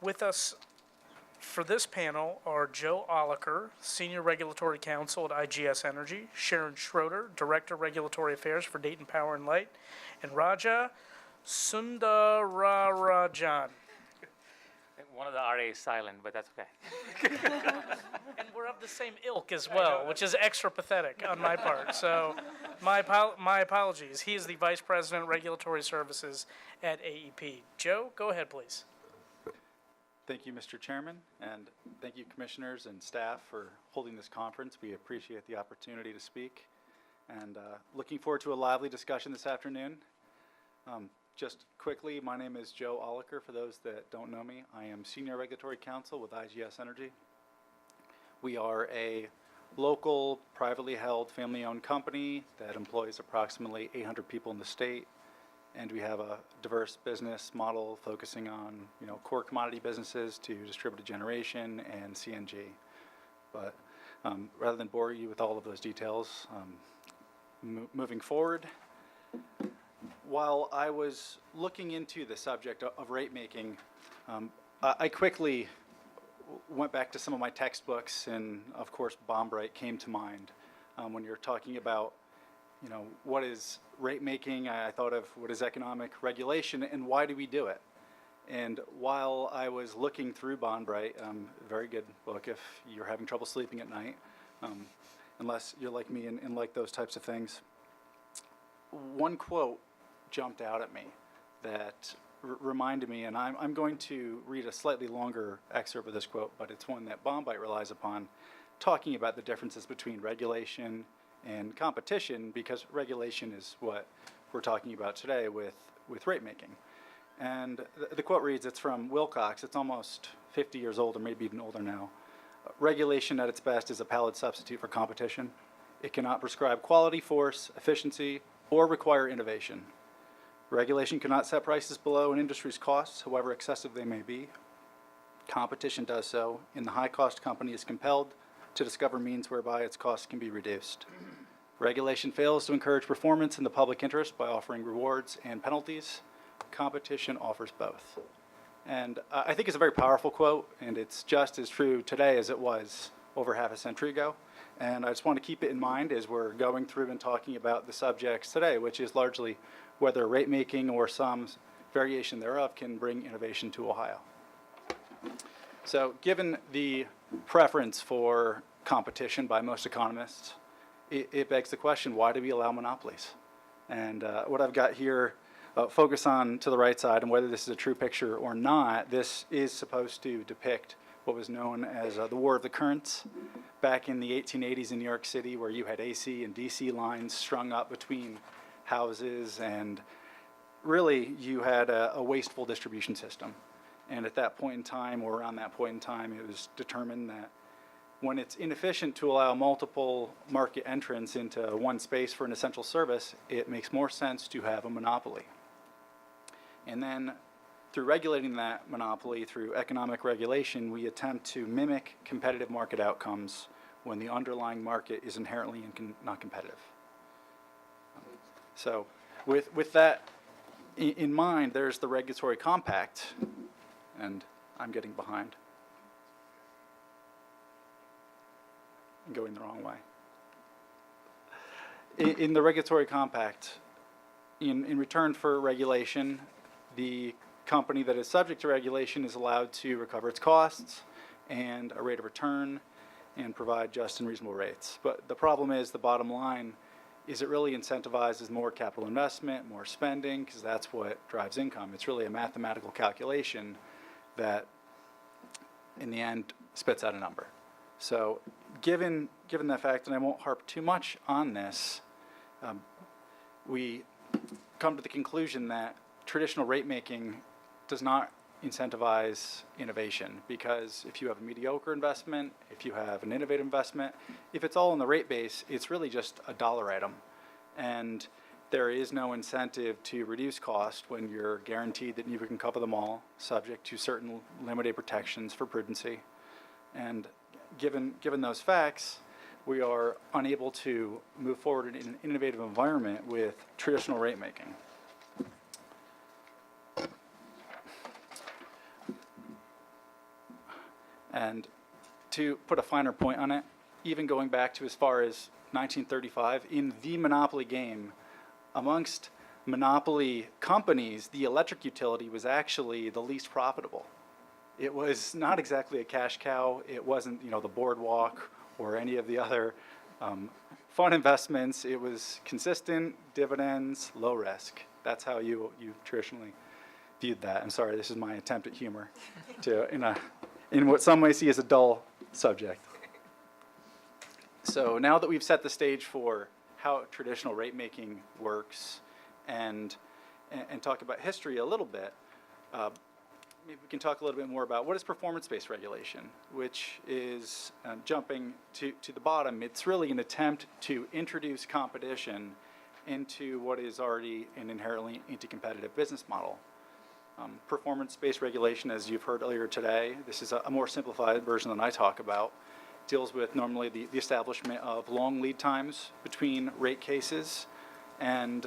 With us for this panel are Joe Oliker, Senior Regulatory Counsel at IGS Energy, Sharon Schroder, Director Regulatory Affairs for Dayton Power and Light, and Raja Sundararajan. One of the RA is silent, but that's okay. And we're of the same ilk as well, which is extra pathetic on my part. So my apologies. He is the Vice President, Regulatory Services at AEP. Joe, go ahead, please. Thank you, Mr. Chairman, and thank you, commissioners and staff, for holding this conference. We appreciate the opportunity to speak, and looking forward to a lively discussion this afternoon. Just quickly, my name is Joe Oliker. For those that don't know me, I am Senior Regulatory Counsel with IGS Energy. We are a local, privately held, family-owned company that employs approximately 800 people in the state. And we have a diverse business model focusing on, core commodity businesses to distributed generation and CNG. But rather than bore you with all of those details, moving forward, while I was looking into the subject of rate making, I quickly went back to some of my textbooks, and of course, Bombright came to mind. When you're talking about what is rate making, I thought of what is economic regulation and why do we do it? And while I was looking through Bombright, very good book if you're having trouble sleeping at night, unless you're like me and like those types of things. One quote jumped out at me that reminded me, and I'm going to read a slightly longer excerpt of this quote, but it's one that Bombright relies upon, talking about the differences between regulation and competition, because regulation is what we're talking about today with rate making. And the quote reads, it's from Wilcox, it's almost 50 years old, or maybe even older now. Regulation at its best is a pallid substitute for competition. It cannot prescribe quality, force, efficiency, or require innovation. Regulation cannot set prices below an industry's costs, however excessive they may be. Competition does so, and the high-cost company is compelled to discover means whereby its costs can be reduced. Regulation fails to encourage performance in the public interest by offering rewards and penalties. Competition offers both. And I think it's a very powerful quote, and it's just as true today as it was over half a century ago. And I just want to keep it in mind as we're going through and talking about the subjects today, which is largely whether rate making or some variation thereof can bring innovation to Ohio. So given the preference for competition by most economists, it begs the question, why do we allow monopolies? And what I've got here, focus on to the right side, and whether this is a true picture or not, this is supposed to depict what was known as the War of the Currents back in the 1880s in New York City, where you had AC and DC lines strung up between houses, and really you had a wasteful distribution system. And at that point in time, or around that point in time, it was determined that when it's inefficient to allow multiple market entrants into one space for an essential service, it makes more sense to have a monopoly. And then through regulating that monopoly, through economic regulation, we attempt to mimic competitive market outcomes when the underlying market is inherently not competitive. So with that in mind, there's the regulatory compact, and I'm getting behind. I'm going the wrong way. In the regulatory compact, in return for regulation, the company that is subject to regulation is allowed to recover its costs and a rate of return and provide just and reasonable rates. But the problem is, the bottom line is, it really incentivizes more capital investment, more spending, because that's what drives income. It's really a mathematical calculation that in the end spits out a number. So given that fact, and I won't harp too much on this, we come to the conclusion that traditional rate making does not incentivize innovation, because if you have a mediocre investment, if you have an innovative investment, if it's all in the rate base, it's really just a dollar item. And there is no incentive to reduce cost when you're guaranteed that you can cover them all, subject to certain limited protections for prudency. And given those facts, we are unable to move forward in an innovative environment with traditional rate making. And to put a finer point on it, even going back to as far as 1935, in the monopoly game, amongst monopoly companies, the electric utility was actually the least profitable. It was not exactly a cash cow. It wasn't, the boardwalk or any of the other fund investments. It was consistent, dividends, low risk. That's how you traditionally viewed that. I'm sorry, this is my attempt at humor in what some may see as a dull subject. So now that we've set the stage for how traditional rate making works and talk about history a little bit, maybe we can talk a little bit more about what is performance-based regulation, which is jumping to the bottom. It's really an attempt to introduce competition into what is already an inherently anti-competitive business model. Performance-based regulation, as you've heard earlier today, this is a more simplified version than I talk about, deals with normally the establishment of long lead times between rate cases and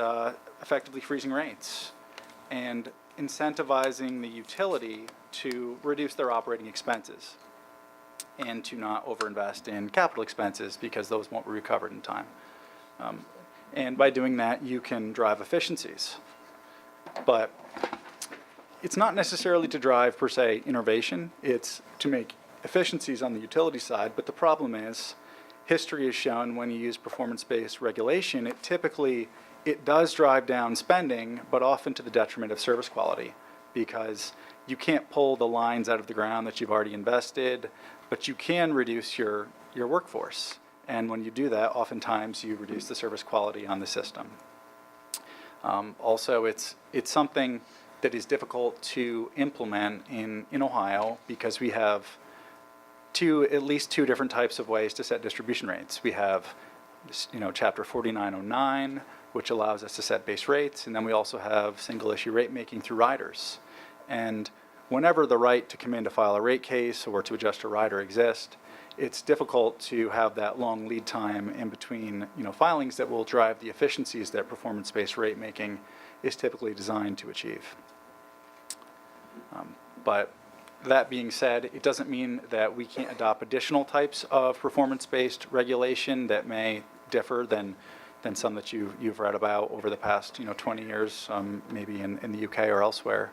effectively freezing rates and incentivizing the utility to reduce their operating expenses and to not overinvest in capital expenses because those won't be recovered in time. And by doing that, you can drive efficiencies. But it's not necessarily to drive, per se, innovation. It's to make efficiencies on the utility side. But the problem is, history has shown when you use performance-based regulation, it does drive down spending, but often to the detriment of service quality, because you can't pull the lines out of the ground that you've already invested, but you can reduce your workforce. And when you do that, oftentimes you reduce the service quality on the system. Also, it's something that is difficult to implement in Ohio because we have at least two different types of ways to set distribution rates. We have, Chapter 4909, which allows us to set base rates, and then we also have single issue rate making through riders. And whenever the right to come in to file a rate case or to adjust a rider exists, it's difficult to have that long lead time in between filings that will drive the efficiencies that performance-based rate making is typically designed to achieve. But that being said, it doesn't mean that we can't adopt additional types of performance-based regulation that may differ than some that you've read about over the past 20 years, maybe in the UK or elsewhere,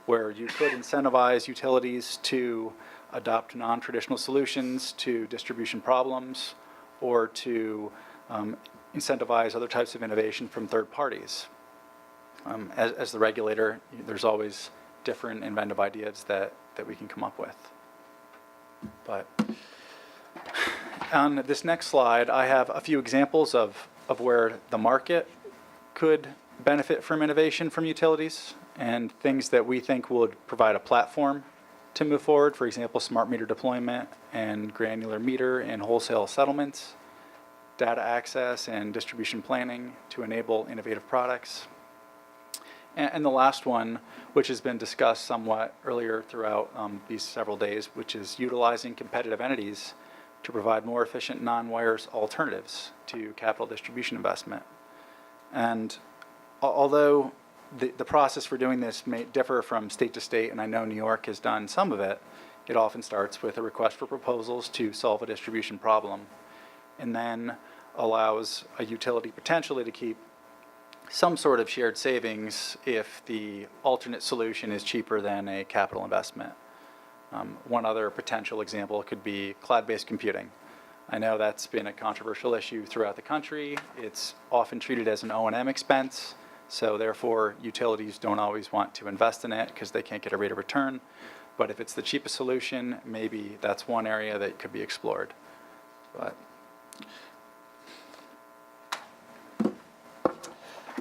where you could incentivize utilities to adopt non-traditional solutions to distribution problems or to incentivize other types of innovation from third parties. As the regulator, there's always different inventive ideas that we can come up with. But on this next slide, I have a few examples of where the market could benefit from innovation from utilities and things that we think would provide a platform to move forward. For example, smart meter deployment and granular meter and wholesale settlements, data access and distribution planning to enable innovative products. And the last one, which has been discussed somewhat earlier throughout these several days, which is utilizing competitive entities to provide more efficient non-wires alternatives to capital distribution investment. And although the process for doing this may differ from state to state, and I know New York has done some of it, it often starts with a request for proposals to solve a distribution problem, and then allows a utility potentially to keep some sort of shared savings if the alternate solution is cheaper than a capital investment. One other potential example could be cloud-based computing. I know that's been a controversial issue throughout the country. It's often treated as an O&M expense, so therefore utilities don't always want to invest in it because they can't get a rate of return. But if it's the cheapest solution, maybe that's one area that could be explored.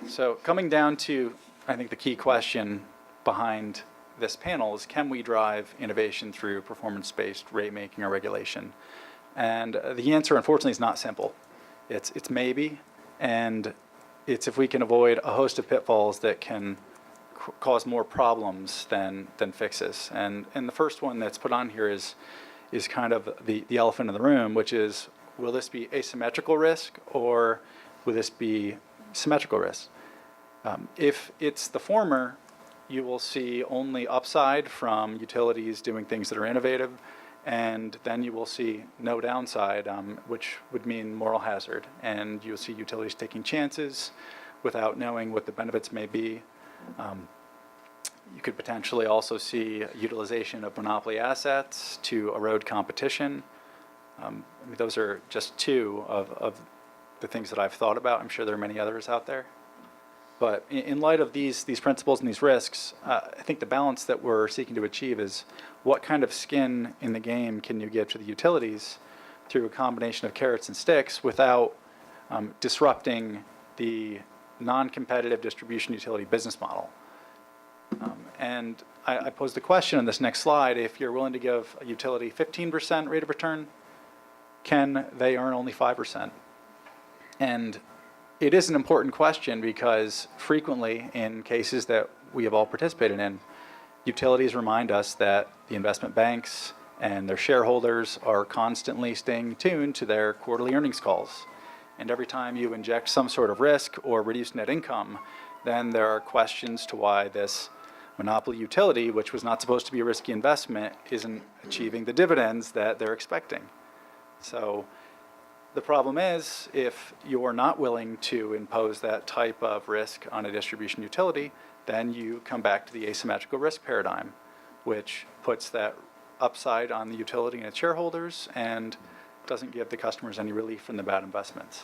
So coming down to, I think, the key question behind this panel is, can we drive innovation through performance-based rate making or regulation? And the answer, unfortunately, is not simple. It's maybe, and it's if we can avoid a host of pitfalls that can cause more problems than fixes. And the first one that's put on here is kind of the elephant in the room, which is, will this be asymmetrical risk or will this be symmetrical risk? If it's the former, you will see only upside from utilities doing things that are innovative, and then you will see no downside, which would mean moral hazard. And you'll see utilities taking chances without knowing what the benefits may be. You could potentially also see utilization of monopoly assets to erode competition. I mean, those are just two of the things that I've thought about. I'm sure there are many others out there. But in light of these principles and these risks, I think the balance that we're seeking to achieve is what kind of skin in the game can you give to the utilities through a combination of carrots and sticks without disrupting the non-competitive distribution utility business model. And I pose the question on this next slide: if you're willing to give a utility 15% rate of return, can they earn only 5%? And it is an important question because frequently in cases that we have all participated in, utilities remind us that the investment banks and their shareholders are constantly staying tuned to their quarterly earnings calls. And every time you inject some sort of risk or reduce net income, then there are questions to why this monopoly utility, which was not supposed to be a risky investment, isn't achieving the dividends that they're expecting. So the problem is, if you're not willing to impose that type of risk on a distribution utility, then you come back to the asymmetrical risk paradigm, which puts that upside on the utility and its shareholders and doesn't give the customers any relief from the bad investments.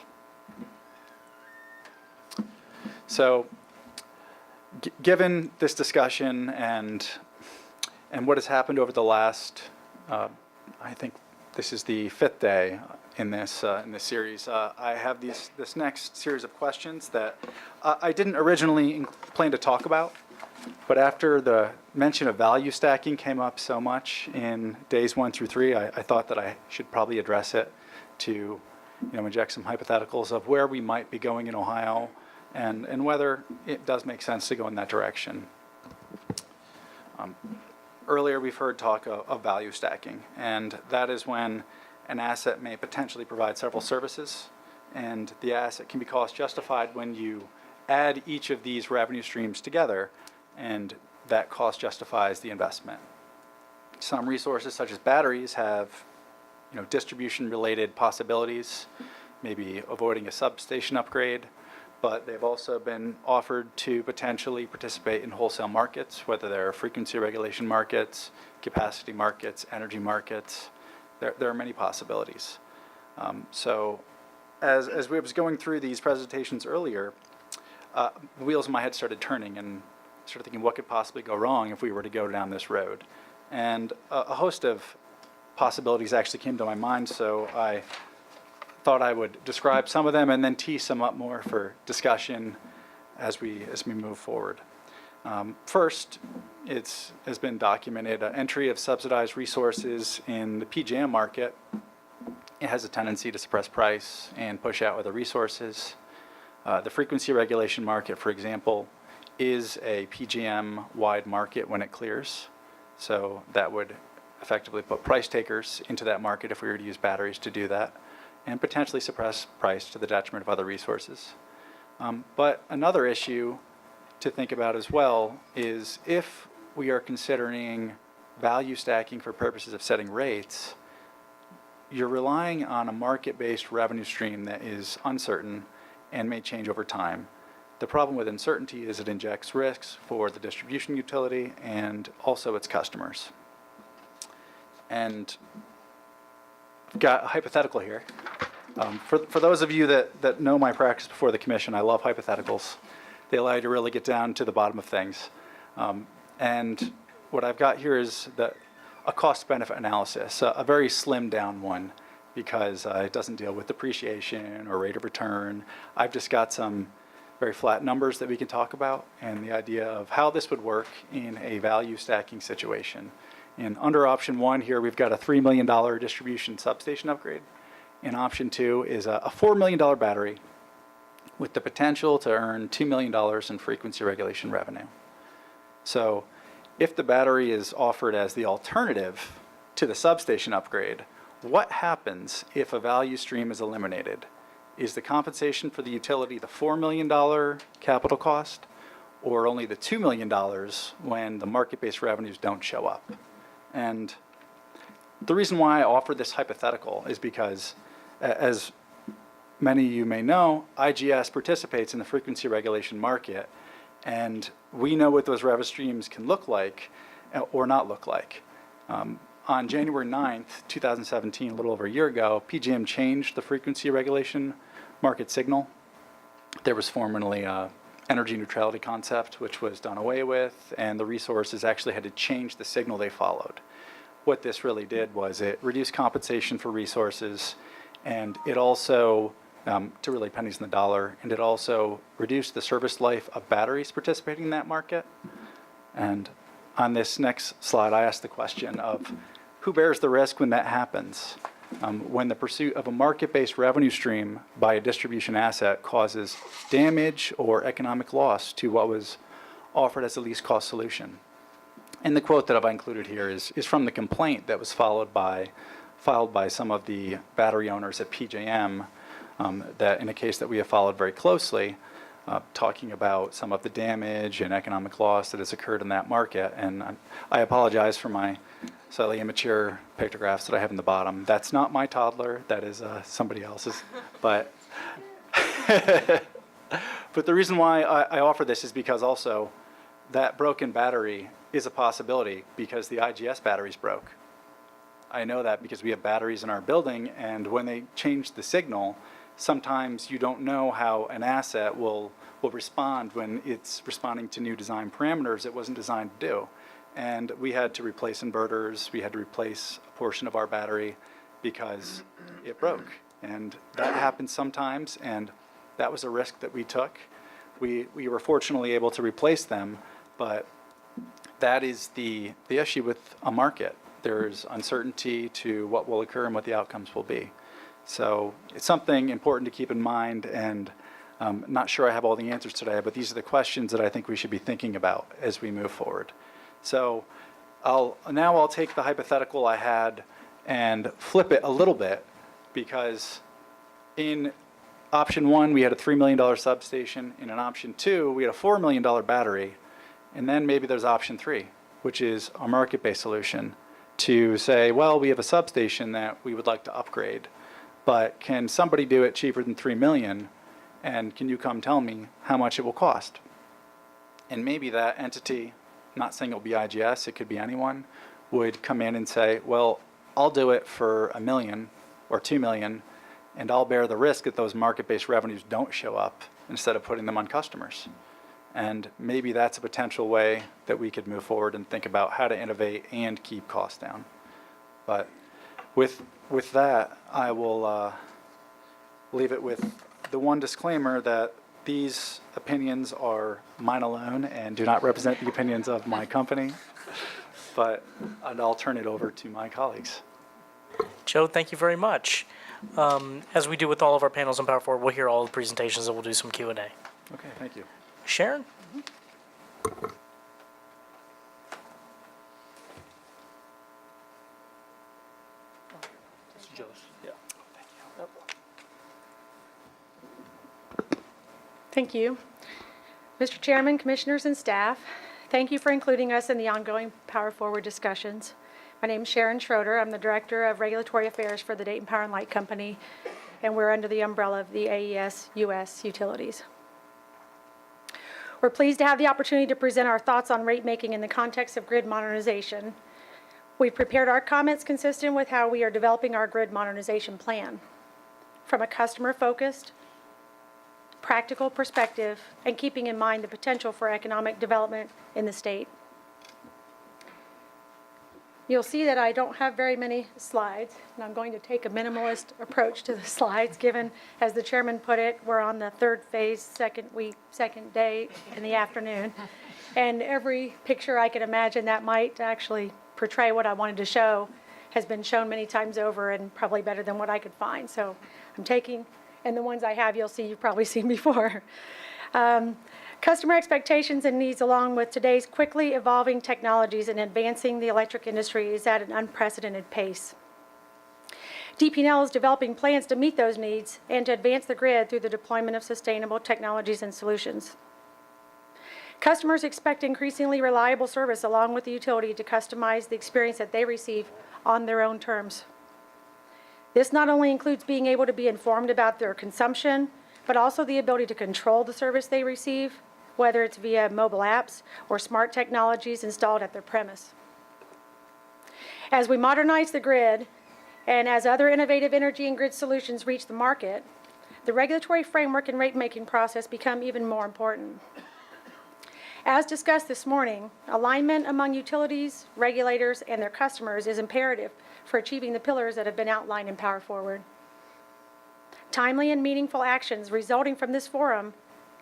So given this discussion and what has happened over the last, I think this is the 5th day in this series, I have this next series of questions that I didn't originally plan to talk about, but after the mention of value stacking came up so much in days 1 through 3, I thought that I should probably address it to inject some hypotheticals of where we might be going in Ohio and whether it does make sense to go in that direction. Earlier we've heard talk of value stacking, and that is when an asset may potentially provide several services, and the asset can be cost justified when you add each of these revenue streams together, and that cost justifies the investment. Some resources, such as batteries, have distribution-related possibilities, maybe avoiding a substation upgrade, but they've also been offered to potentially participate in wholesale markets, whether they're frequency regulation markets, capacity markets, energy markets. There are many possibilities. So as we was going through these presentations earlier, the wheels in my head started turning and started thinking what could possibly go wrong if we were to go down this road. And a host of possibilities actually came to my mind, so I thought I would describe some of them and then tee some up more for discussion as we move forward. First, it has been documented, entry of subsidized resources in the PJM market. It has a tendency to suppress price and push out other resources. The frequency regulation market, for example, is a PJM-wide market when it clears. So that would effectively put price takers into that market if we were to use batteries to do that, and potentially suppress price to the detriment of other resources. But another issue to think about as well is if we are considering value stacking for purposes of setting rates, you're relying on a market-based revenue stream that is uncertain and may change over time. The problem with uncertainty is it injects risks for the distribution utility and also its customers. And I've got a hypothetical here. For those of you that know my practice before the commission, I love hypotheticals. They allow you to really get down to the bottom of things. And what I've got here is a cost-benefit analysis, a very slimmed-down one, because it doesn't deal with depreciation or rate of return. I've just got some very flat numbers that we can talk about and the idea of how this would work in a value stacking situation. And under option 1 here, we've got a $3 million distribution substation upgrade. And option 2 is a $4 million battery with the potential to earn $2 million in frequency regulation revenue. So if the battery is offered as the alternative to the substation upgrade, what happens if a value stream is eliminated? Is the compensation for the utility the $4 million capital cost, or only the $2 million when the market-based revenues don't show up? And the reason why I offer this hypothetical is because, as many of you may know, IGS participates in the frequency regulation market, and we know what those revenue streams can look like or not look like. On January 9th, 2017, a little over a year ago, PJM changed the frequency regulation market signal. There was formerly a energy neutrality concept, which was done away with, and the resources actually had to change the signal they followed. What this really did was it reduced compensation for resources, and it also, to really pennies in the dollar, and it also reduced the service life of batteries participating in that market. And on this next slide, I asked the question of who bears the risk when that happens? When the pursuit of a market-based revenue stream by a distribution asset causes damage or economic loss to what was offered as a least cost solution. And the quote that I've included here is from the complaint that was filed by some of the battery owners at PJM, that in a case that we have followed very closely, talking about some of the damage and economic loss that has occurred in that market. And I apologize for my slightly immature pictographs that I have in the bottom. That's not my toddler, that is somebody else's. But, but the reason why I offer this is because also that broken battery is a possibility because the IGS batteries broke. I know that because we have batteries in our building, and when they change the signal, sometimes you don't know how an asset will respond when it's responding to new design parameters it wasn't designed to do. And we had to replace inverters, we had to replace a portion of our battery because it broke. And that happens sometimes, and that was a risk that we took. We were fortunately able to replace them, but that is the issue with a market. There's uncertainty to what will occur and what the outcomes will be. So it's something important to keep in mind, and not sure I have all the answers today, but these are the questions that I think we should be thinking about as we move forward. So I'll take the hypothetical I had and flip it a little bit, because in option 1 we had a $3 million substation, and in option 2 we had a $4 million battery, and then maybe there's option 3, which is a market-based solution to say, well, we have a substation that we would like to upgrade, but can somebody do it cheaper than $3 million, and can you come tell me how much it will cost? And maybe that entity, not saying it'll be IGS, it could be anyone, would come in and say, well, I'll do it for $1 million or $2 million, and I'll bear the risk that those market-based revenues don't show up instead of putting them on customers. And maybe that's a potential way that we could move forward and think about how to innovate and keep costs down. But with that, I will leave it with the one disclaimer that these opinions are mine alone and do not represent the opinions of my company, but I'll turn it over to my colleagues. Joe, thank you very much. As we do with all of our panels on Power Forward, we'll hear all the presentations and we'll do some Q&A. Okay, thank you. Sharon? Thank you. Mr. Chairman, Commissioners, and staff, thank you for including us in the ongoing Power Forward discussions. My name is Sharon Schroder. I'm the Director of Regulatory Affairs for the Dayton Power and Light Company, and we're under the umbrella of the AES U.S. Utilities. We're pleased to have the opportunity to present our thoughts on rate making in the context of grid modernization. We've prepared our comments consistent with how we are developing our grid modernization plan, from a customer-focused, practical perspective, and keeping in mind the potential for economic development in the state. You'll see that I don't have very many slides, and I'm going to take a minimalist approach to the slides, given, as the chairman put it, we're on the third phase, second week, second day in the afternoon. And every picture I could imagine that might actually portray what I wanted to show has been shown many times over, and probably better than what I could find. So I'm taking, and the ones I have you'll see you've probably seen before. Customer expectations and needs, along with today's quickly evolving technologies and advancing the electric industry, is at an unprecedented pace. DP&L is developing plans to meet those needs and to advance the grid through the deployment of sustainable technologies and solutions. Customers expect increasingly reliable service along with the utility to customize the experience that they receive on their own terms. This not only includes being able to be informed about their consumption, but also the ability to control the service they receive, whether it's via mobile apps or smart technologies installed at their premise. As we modernize the grid, and as other innovative energy and grid solutions reach the market, the regulatory framework and rate-making process become even more important. As discussed this morning, alignment among utilities, regulators, and their customers is imperative for achieving the pillars that have been outlined in Power Forward. Timely and meaningful actions resulting from this forum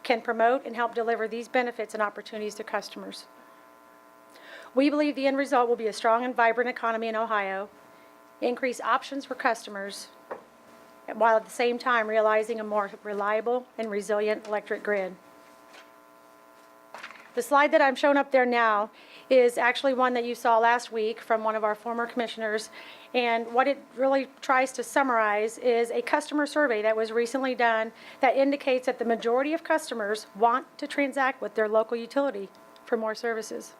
can promote and help deliver these benefits and opportunities to customers. We believe the end result will be a strong and vibrant economy in Ohio, increase options for customers, while at the same time realizing a more reliable and resilient electric grid. The slide that I'm showing up there now is actually one that you saw last week from one of our former commissioners, and what it really tries to summarize is a customer survey that was recently done that indicates that the majority of customers want to transact with their local utility for more services.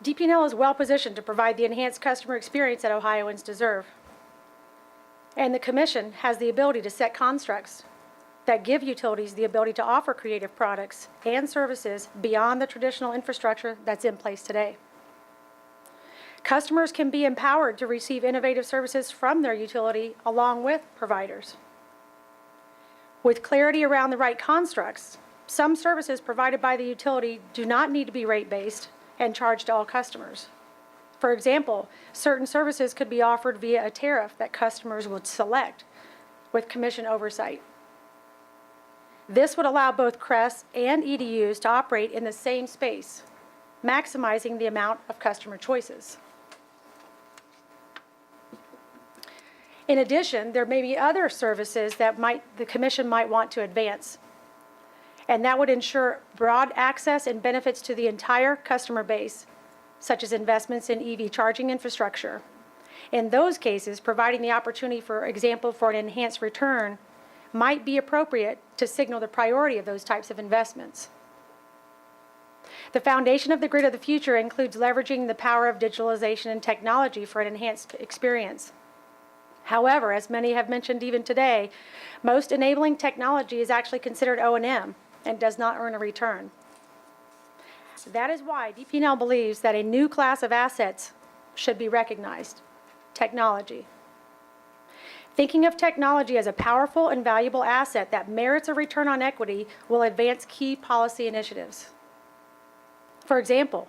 DP&L is well positioned to provide the enhanced customer experience that Ohioans deserve. And the Commission has the ability to set constructs that give utilities the ability to offer creative products and services beyond the traditional infrastructure that's in place today. Customers can be empowered to receive innovative services from their utility along with providers. With clarity around the right constructs, some services provided by the utility do not need to be rate-based and charged to all customers. For example, certain services could be offered via a tariff that customers would select with Commission oversight. This would allow both CRES and EDUs to operate in the same space, maximizing the amount of customer choices. In addition, there may be other services that the Commission might want to advance, and that would ensure broad access and benefits to the entire customer base, such as investments in EV charging infrastructure. In those cases, providing the opportunity, for example, for an enhanced return might be appropriate to signal the priority of those types of investments. The foundation of the grid of the future includes leveraging the power of digitalization and technology for an enhanced experience. However, as many have mentioned even today, most enabling technology is actually considered O&M and does not earn a return. That is why DP&L believes that a new class of assets should be recognized: technology. Thinking of technology as a powerful and valuable asset that merits a return on equity will advance key policy initiatives. For example,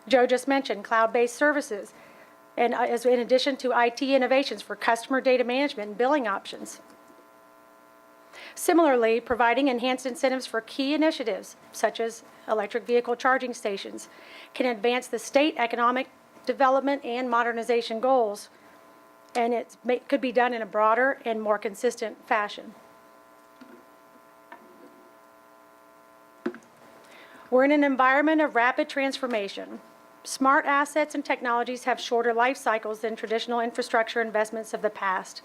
Joe just mentioned cloud-based services, and in addition to IT innovations for customer data management and billing options. Similarly, providing enhanced incentives for key initiatives, such as electric vehicle charging stations, can advance the state economic development and modernization goals, and it could be done in a broader and more consistent fashion. We're in an environment of rapid transformation. Smart assets and technologies have shorter life cycles than traditional infrastructure investments of the past.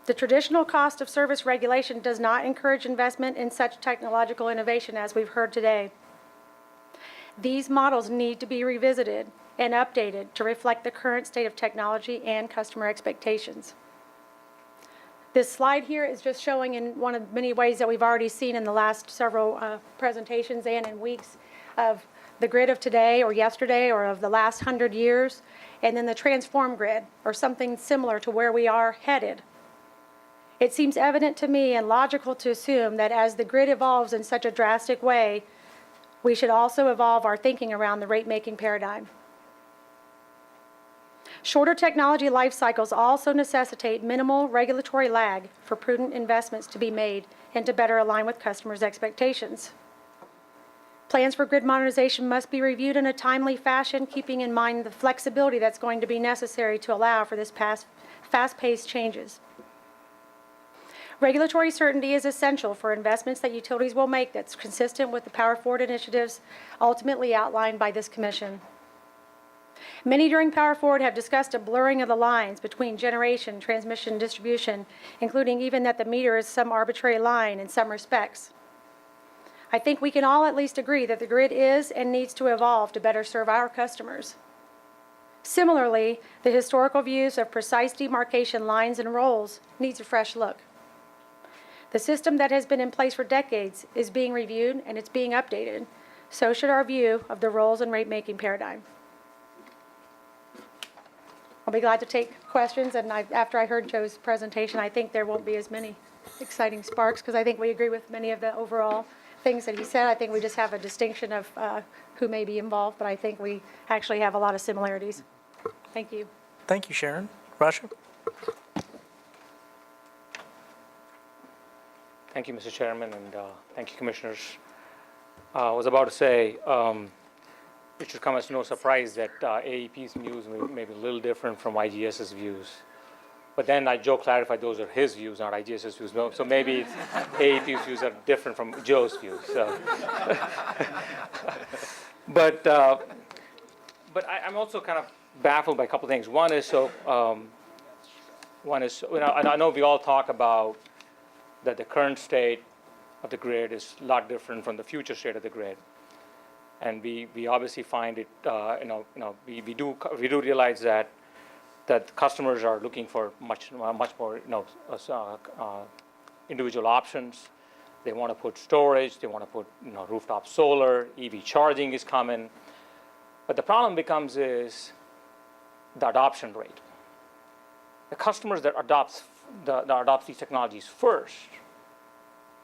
The traditional cost of service regulation does not encourage investment in such technological innovation as we've heard today. These models need to be revisited and updated to reflect the current state of technology and customer expectations. This slide here is just showing in one of many ways that we've already seen in the last several presentations and in weeks of the grid of today or yesterday or of the last 100 years, and then the transform grid or something similar to where we are headed. It seems evident to me and logical to assume that as the grid evolves in such a drastic way, we should also evolve our thinking around the rate-making paradigm. Shorter technology life cycles also necessitate minimal regulatory lag for prudent investments to be made and to better align with customers' expectations. Plans for grid modernization must be reviewed in a timely fashion, keeping in mind the flexibility that's going to be necessary to allow for this fast-paced changes. Regulatory certainty is essential for investments that utilities will make that's consistent with the Power Forward initiatives ultimately outlined by this Commission. Many during Power Forward have discussed a blurring of the lines between generation, transmission, distribution, including even that the meter is some arbitrary line in some respects. I think we can all at least agree that the grid is and needs to evolve to better serve our customers. Similarly, the historical views of precise demarcation lines and roles needs a fresh look. The system that has been in place for decades is being reviewed and it's being updated. So should our view of the roles and rate-making paradigm. I'll be glad to take questions, and after I heard Joe's presentation, I think there won't be as many exciting sparks, because I think we agree with many of the overall things that he said. I think we just have a distinction of who may be involved, but I think we actually have a lot of similarities. Thank you. Thank you, Sharon. Rasha? Thank you, Mr. Chairman, and thank you, Commissioners. I was about to say, it should come as no surprise that AEP's views may be a little different from IGS's views. But then Joe clarified those are his views, not IGS's views. So maybe AEP's views are different from Joe's views. So. But I'm also kind of baffled by a couple of things. One is, I know we all talk about that the current state of the grid is a lot different from the future state of the grid, and we obviously find it. We do realize that customers are looking for much more individual options. They want to put storage. They want to put rooftop solar. EV charging is coming, but the problem becomes is the adoption rate. The customers that adopt these technologies first,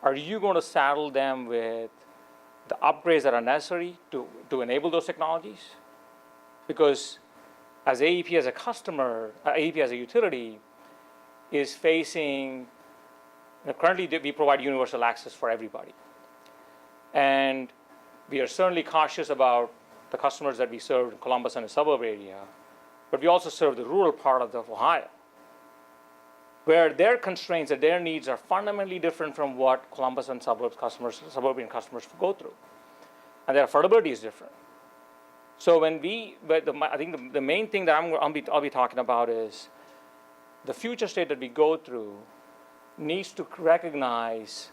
are you going to saddle them with the upgrades that are necessary to enable those technologies? Because as AEP as a customer, AEP as a utility is facing, currently we provide universal access for everybody. And we are certainly cautious about the customers that we serve in Columbus and the suburb area, but we also serve the rural part of Ohio, where their constraints and their needs are fundamentally different from what Columbus and suburban customers go through. And their affordability is different. So I think the main thing that I'll be talking about is the future state that we go through needs to recognize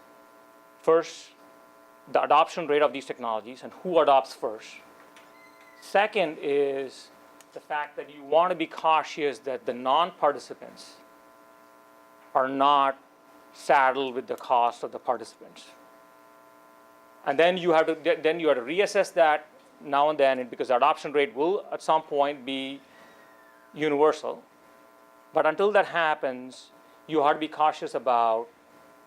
first the adoption rate of these technologies and who adopts first. Second is the fact that you want to be cautious that the non-participants are not saddled with the cost of the participants. And then you have to reassess that now and then, because the adoption rate will at some point be universal. But until that happens, you have to be cautious about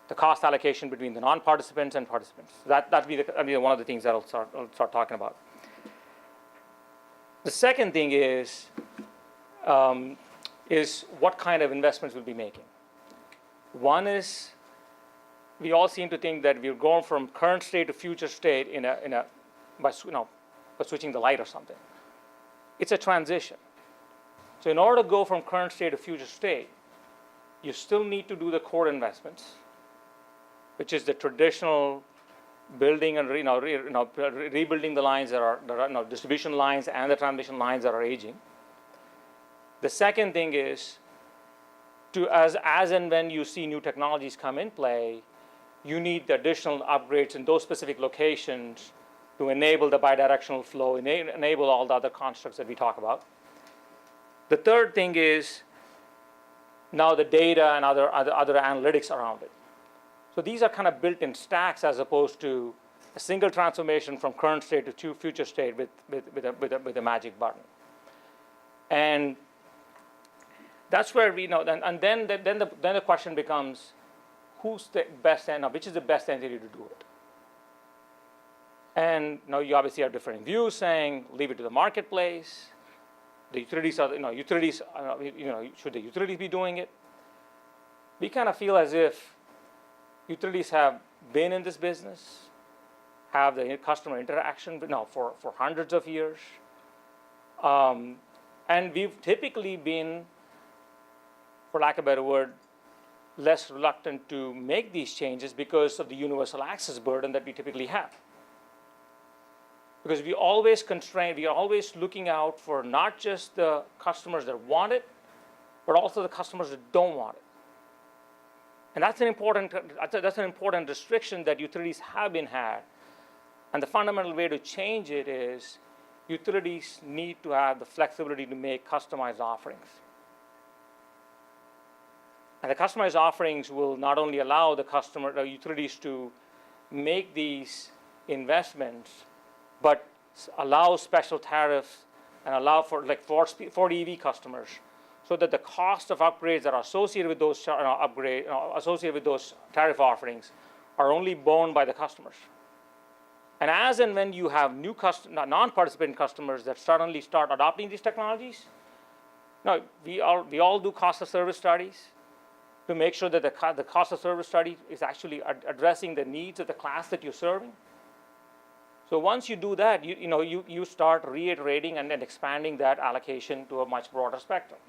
the cost allocation between the non-participants and participants. That'd be one of the things that I'll start talking about. The second thing is what kind of investments we'll be making. One is, we all seem to think that we're going from current state to future state by switching the light or something. It's a transition. So in order to go from current state to future state, you still need to do the core investments, which is the traditional building and rebuilding the lines that are distribution lines and the transmission lines that are aging. The second thing is, as and when you see new technologies come in play, you need the additional upgrades in those specific locations to enable the bidirectional flow, enable all the other constructs that we talk about. The third thing is now the data and other analytics around it. So these are kind of built in stacks as opposed to a single transformation from current state to future state with a magic button. And that's where we know, and then the question becomes, who's the best which is the best entity to do it? And now you obviously have different views saying, leave it to the marketplace. The utilities should the utilities be doing it? We kind of feel as if utilities have been in this business, have the customer interaction for hundreds of years. And we've typically been, for lack of a better word, less reluctant to make these changes because of the universal access burden that we typically have. Because we always we are always looking out for not just the customers that want it, but also the customers that don't want it. And that's an important restriction that utilities have been had. And the fundamental way to change it is utilities need to have the flexibility to make customized offerings. And the customized offerings will not only allow the utilities to make these investments, but allow special tariffs and allow for EV customers, so that the cost of upgrades that are associated with those associated with those tariff offerings are only borne by the customers. And as and when you have new non-participating customers that suddenly start adopting these technologies, now we all do cost of service studies to make sure that the cost of service study is actually addressing the needs of the class that you're serving. So once you do that, you start reiterating and then expanding that allocation to a much broader spectrum.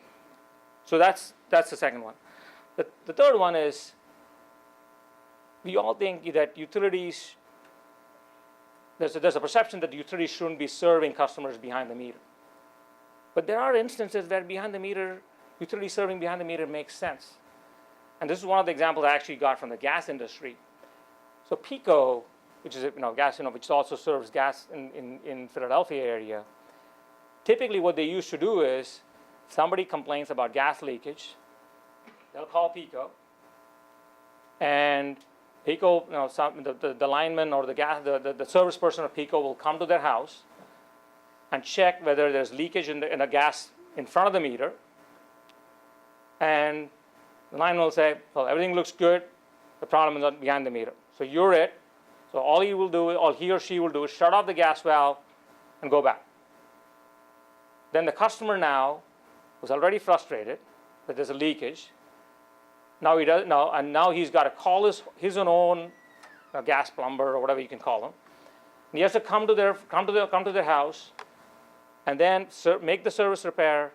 So that's the second one. The third one is, we all think that utilities, there's a perception that utilities shouldn't be serving customers behind the meter. But there are instances where utility serving behind the meter makes sense. And this is one of the examples I actually got from the gas industry. So PECO, which is gas, which also serves gas in Philadelphia area, typically what they used to do is, somebody complains about gas leakage, they'll call PECO, and PECO, the lineman or the service person of PECO will come to their house and check whether there's leakage in the gas in front of the meter, and the lineman will say, well, everything looks good, the problem is not behind the meter. So you're it. So all he or she will do is shut off the gas valve and go back. Then the customer now, who's already frustrated that there's a leakage, now he's got to call his own gas plumber or whatever you can call him. And he has to come to their house, and then make the service repair,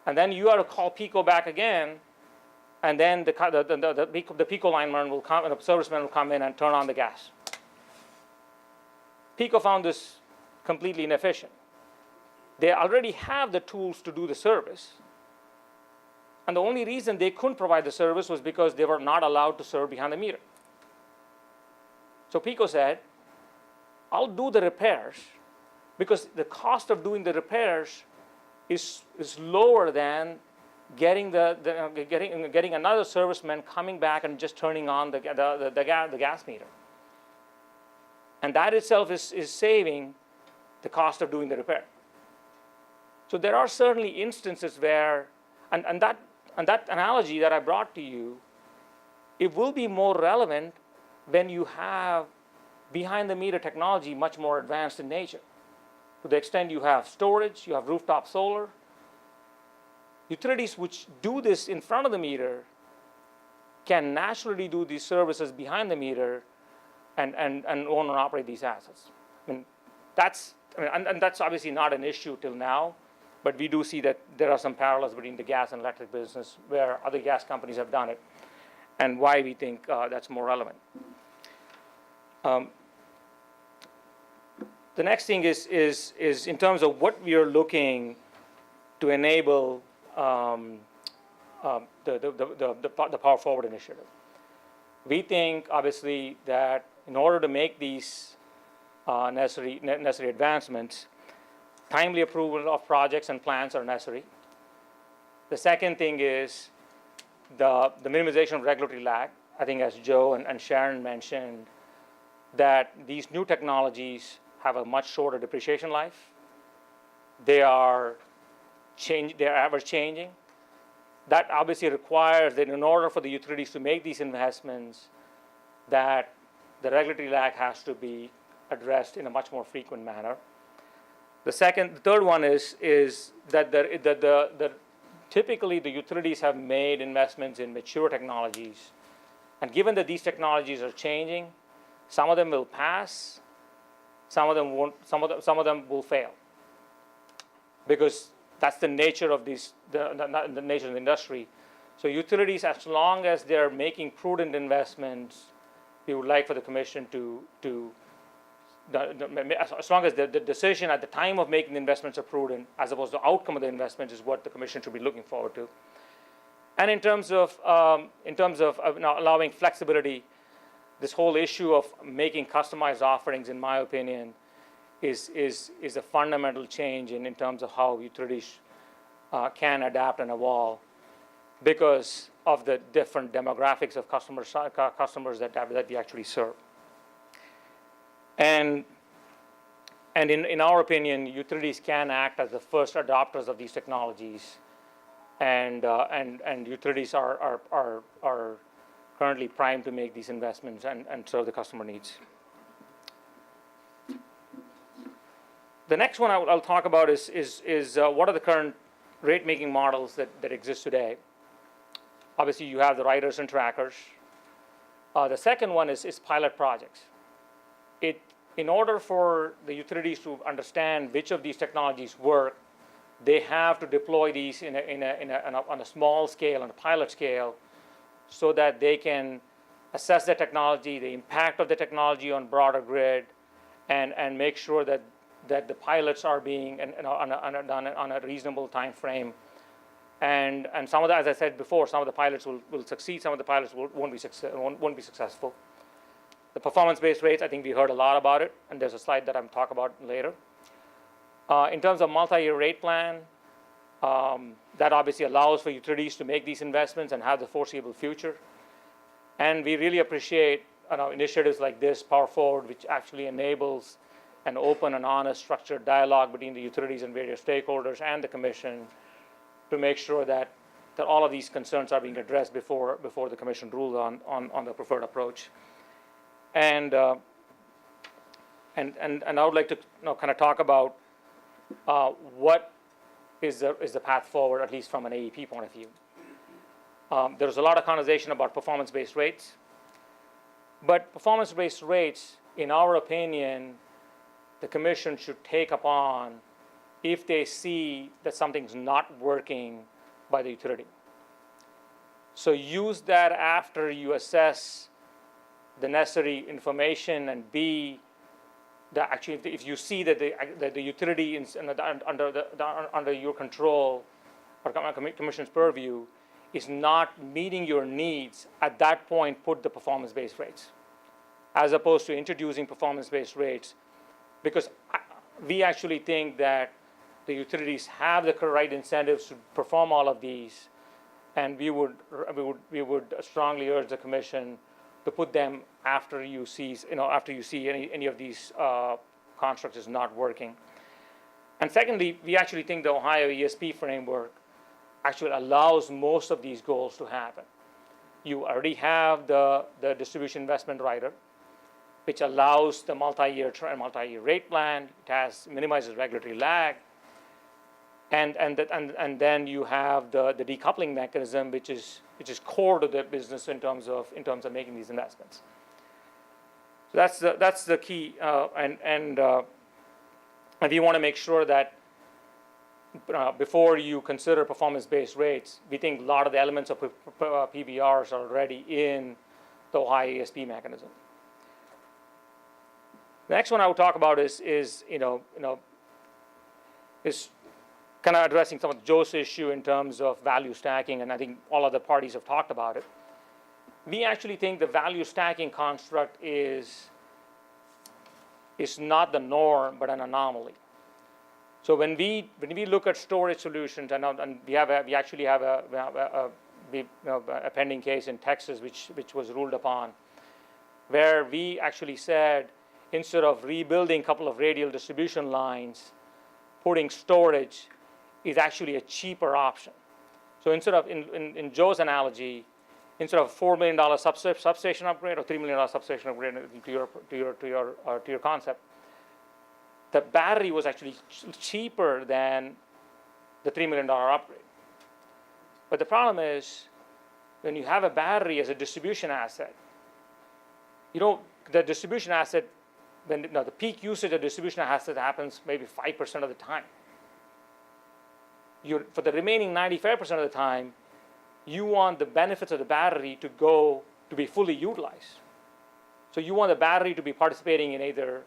and then you have to call PECO back again, and then the PECO lineman will come, and the serviceman will come in and turn on the gas. PECO found this completely inefficient. They already have the tools to do the service, and the only reason they couldn't provide the service was because they were not allowed to serve behind the meter. So PECO said, I'll do the repairs, because the cost of doing the repairs is lower than getting another serviceman coming back and just turning on the gas meter. And that itself is saving the cost of doing the repair. So there are certainly instances where, and that analogy that I brought to you, it will be more relevant when you have behind the meter technology much more advanced in nature. To the extent you have storage, you have rooftop solar. Utilities which do this in front of the meter can naturally do these services behind the meter and own and operate these assets. And that's obviously not an issue till now, but we do see that there are some parallels between the gas and electric business where other gas companies have done it, and why we think that's more relevant. The next thing is in terms of what we are looking to enable the Power Forward initiative. We think, obviously, that in order to make these necessary advancements, timely approval of projects and plans are necessary. The second thing is the minimization of regulatory lag. I think, as Joe and Sharon mentioned, that these new technologies have a much shorter depreciation life. They are ever changing. That obviously requires that in order for the utilities to make these investments, that the regulatory lag has to be addressed in a much more frequent manner. The third one is that typically the utilities have made investments in mature technologies, and given that these technologies are changing, some of them will pass, some of them won't, some of them will fail, because that's the nature of the nature of the industry. So utilities, as long as they're making prudent investments, we would like for the commission as long as the decision at the time of making the investments are prudent, as opposed to the outcome of the investment, is what the commission should be looking forward to. And in terms of allowing flexibility, this whole issue of making customized offerings, in my opinion, is a fundamental change in terms of how utilities can adapt and evolve because of the different demographics of customers that we actually serve. And in our opinion, utilities can act as the first adopters of these technologies, and utilities are currently primed to make these investments and serve the customer needs. The next one I'll talk about is what are the current rate-making models that exist today. Obviously, you have the riders and trackers. The second one is pilot projects. In order for the utilities to understand which of these technologies work, they have to deploy these on a small scale, on a pilot scale, so that they can assess the technology, the impact of the technology on broader grid, and make sure that the pilots are being done on a reasonable time frame. And some of the, as I said before, some of the pilots will succeed, some of the pilots won't be successful. The performance-based rates, I think we heard a lot about it, and there's a slide that I'm talk about later. In terms of multi-year rate plan, that obviously allows for utilities to make these investments and have the foreseeable future. And we really appreciate initiatives like this, Power Forward, which actually enables an open and honest, structured dialogue between the utilities and various stakeholders and the commission to make sure that all of these concerns are being addressed before the commission rules on the preferred approach. And I would like to kind of talk about what is the path forward, at least from an AEP point of view. There's a lot of conversation about performance-based rates, but performance-based rates, in our opinion, the commission should take upon if they see that something's not working by the utility. So use that after you assess the necessary information, and B, actually, if you see that the utility under your control or commission's purview is not meeting your needs, at that point, put the performance-based rates, as opposed to introducing performance-based rates, because we actually think that the utilities have the right incentives to perform all of these, and we would strongly urge the commission to put them after you see any of these constructs is not working. And secondly, we actually think the Ohio ESP framework actually allows most of these goals to happen. You already have the distribution investment rider, which allows the multi-year rate plan. It minimizes regulatory lag, and then you have the decoupling mechanism, which is core to the business in terms of making these investments. So that's the key, and we want to make sure that before you consider performance-based rates, we think a lot of the elements of PBRs are already in the Ohio ESP mechanism. The next one I would talk about is kind of addressing some of Joe's issue in terms of value stacking, and I think all other parties have talked about it. We actually think the value stacking construct is not the norm, but an anomaly. So when we look at storage solutions, and we actually have a pending case in Texas which was ruled upon, where we actually said instead of rebuilding a couple of radial distribution lines, putting storage is actually a cheaper option. So instead of, in Joe's analogy, instead of $4 million substation upgrade or $3 million substation upgrade to your concept, the battery was actually cheaper than the $3 million upgrade. But the problem is, when you have a battery as a distribution asset, the distribution asset, the peak usage of distribution asset happens maybe 5% of the time. For the remaining 95% of the time, you want the benefits of the battery to be fully utilized. So you want the battery to be participating in either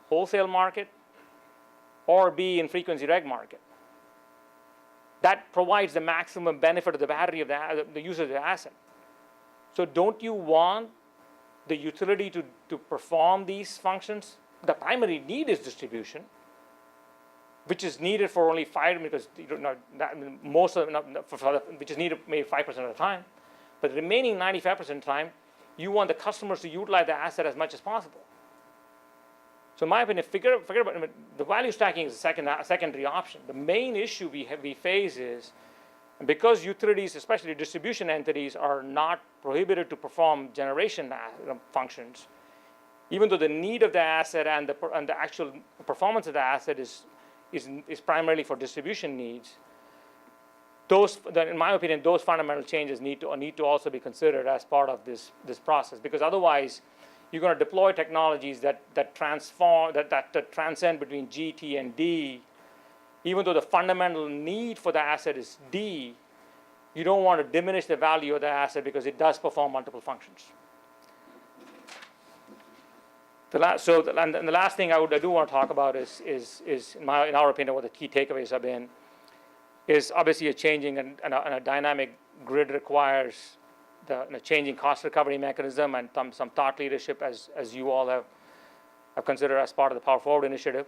wholesale market or be in frequency reg market. That provides the maximum benefit of the battery of the user of the asset. So don't you want the utility to perform these functions the primary need is distribution, which is needed for only 5, because most of which is needed maybe 5% of the time, but the remaining 95% of the time, you want the customers to utilize the asset as much as possible. So in my opinion, forget about the value stacking is a secondary option. The main issue we face is, because utilities, especially distribution entities, are not prohibited to perform generation functions, even though the need of the asset and the actual performance of the asset is primarily for distribution needs, in my opinion, those fundamental changes need to also be considered as part of this process, because otherwise you're going to deploy technologies that transcend between G, T, and D. Even though the fundamental need for the asset is D, you don't want to diminish the value of the asset because it does perform multiple functions. The last thing I do want to talk about is in our opinion, what the key takeaways have been, is obviously a changing and a dynamic grid requires the changing cost recovery mechanism and some thought leadership, as you all have considered as part of the Power Forward initiative.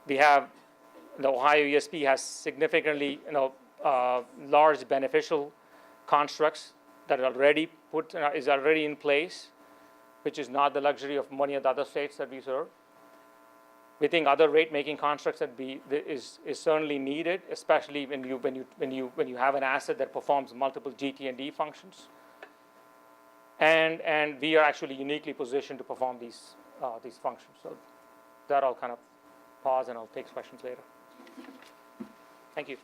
We have the Ohio ESP has significantly large beneficial constructs that are already in place, which is not the luxury of many of the other states that we serve. We think other rate-making constructs is certainly needed, especially when you have an asset that performs multiple G, T, and D functions. And we are actually uniquely positioned to perform these functions. So that I'll kind of pause and I'll take questions later. Thank you.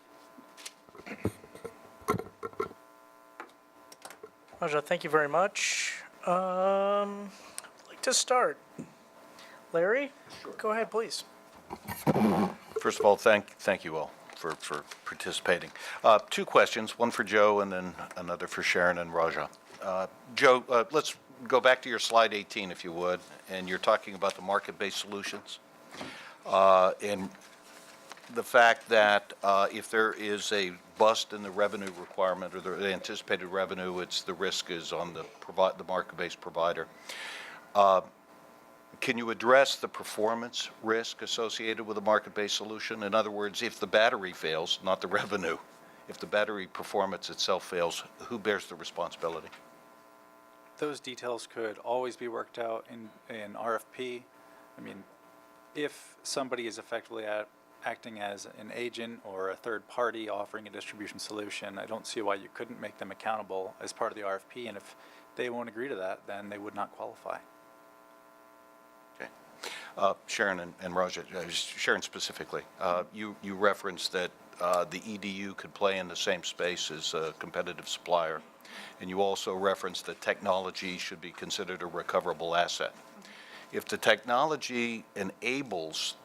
Raja, thank you very much. I'd like to start. Larry, go ahead, please. First of all, thank you all for participating. 2 questions, one for Joe and then another for Sharon and Raja. Joe, let's go back to your slide 18, if you would, and you're talking about the market-based solutions. And the fact that if there is a bust in the revenue requirement or the anticipated revenue, the risk is on the market-based provider. Can you address the performance risk associated with a market-based solution? In other words, if the battery fails, not the revenue, if the battery performance itself fails, who bears the responsibility? Those details could always be worked out in RFP. I mean, if somebody is effectively acting as an agent or a third party offering a distribution solution, I don't see why you couldn't make them accountable as part of the RFP. And if they won't agree to that, then they would not qualify. Sharon and Raja, Sharon specifically, you referenced that the EDU could play in the same space as a competitive supplier, and you also referenced that technology should be considered a recoverable asset. If the technology enables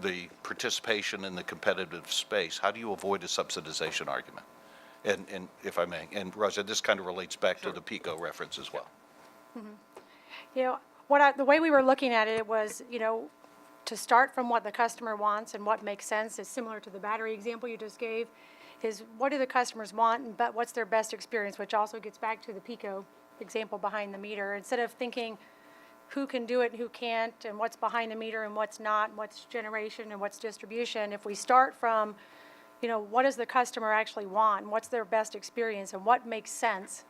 the participation in the competitive space, how do you avoid a subsidization argument? And if I may, and Raja, this kind of relates back to the PICO reference as well. Mm-hmm. The way we were looking at it was, to start from what the customer wants and what makes sense is similar to the battery example you just gave, is what do the customers want, but what's their best experience, which also gets back to the PICO example behind the meter. Instead of thinking who can do it and who can't, and what's behind the meter and what's not, and what's generation and what's distribution, if we start from, what does the customer actually want, and what's their best experience, and what makes sense,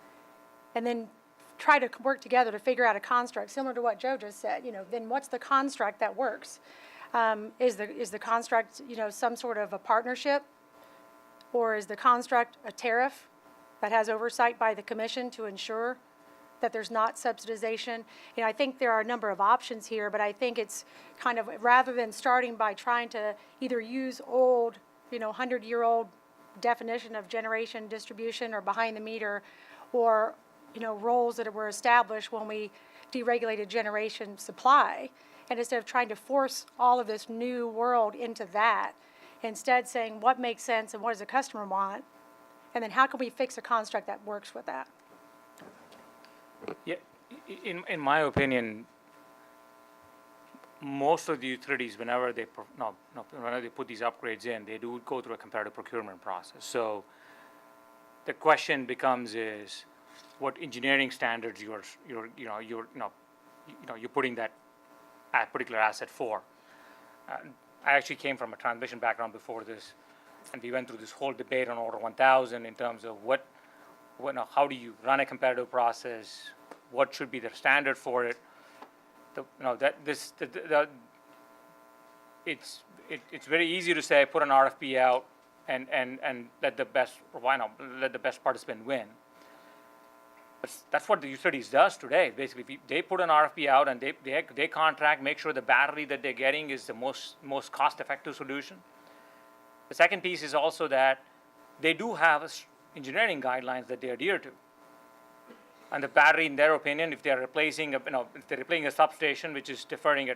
and then try to work together to figure out a construct similar to what Joe just said. Then what's the construct that works? Is the construct some sort of a partnership, or is the construct a tariff that has oversight by the commission to ensure that there's not subsidization? I think there are a number of options here, but I think it's kind of, rather than starting by trying to either use old 100-year-old definition of generation, distribution, or behind the meter, or roles that were established when we deregulated generation supply, and instead of trying to force all of this new world into that, instead saying what makes sense and what does the customer want, and then how can we fix a construct that works with that? Yeah, in my opinion, most of the utilities, whenever they put these upgrades in, they do go through a competitive procurement process. So the question becomes is, what engineering standards you're putting that a particular asset for. I actually came from a transmission background before this, and we went through this whole debate on Order 1000 in terms of how do you run a competitive process, what should be the standard for it. It's very easy to say put an RFP out and let the best participant win. But that's what the utilities does today. Basically, they put an RFP out and they contract, make sure the battery that they're getting is the most cost-effective solution. The second piece is also that they do have engineering guidelines that they adhere to. And the battery, in their opinion, if they're replacing a substation, which is deferring a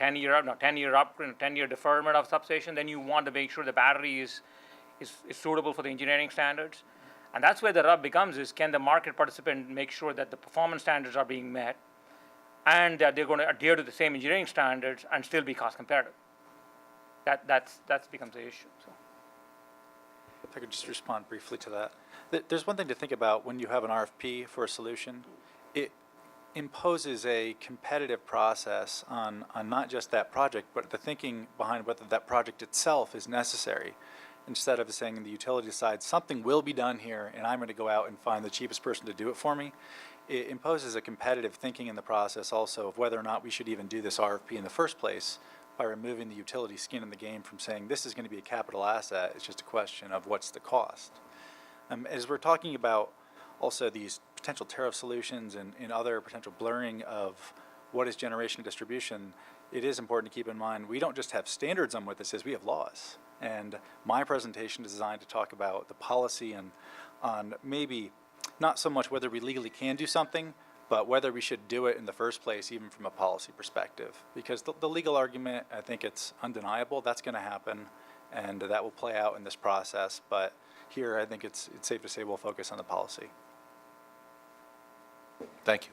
10-year deferment of substation, then you want to make sure the battery is suitable for the engineering standards. And that's where the rub becomes is, can the market participant make sure that the performance standards are being met and that they're going to adhere to the same engineering standards and still be cost competitive? That becomes the issue. So. If I could just respond briefly to that. There's one thing to think about when you have an RFP for a solution. It imposes a competitive process on not just that project, but the thinking behind whether that project itself is necessary. Instead of saying the utility decides something will be done here and I'm going to go out and find the cheapest person to do it for me, it imposes a competitive thinking in the process also of whether or not we should even do this RFP in the first place by removing the utility skin in the game from saying this is going to be a capital asset. It's just a question of what's the cost. As we're talking about also these potential tariff solutions and other potential blurring of what is generation and distribution, it is important to keep in mind we don't just have standards on what this is, we have laws. And my presentation is designed to talk about the policy and on maybe not so much whether we legally can do something, but whether we should do it in the first place, even from a policy perspective. Because the legal argument, I think it's undeniable, that's going to happen, and that will play out in this process. But here, I think it's safe to say we'll focus on the policy. Thank you.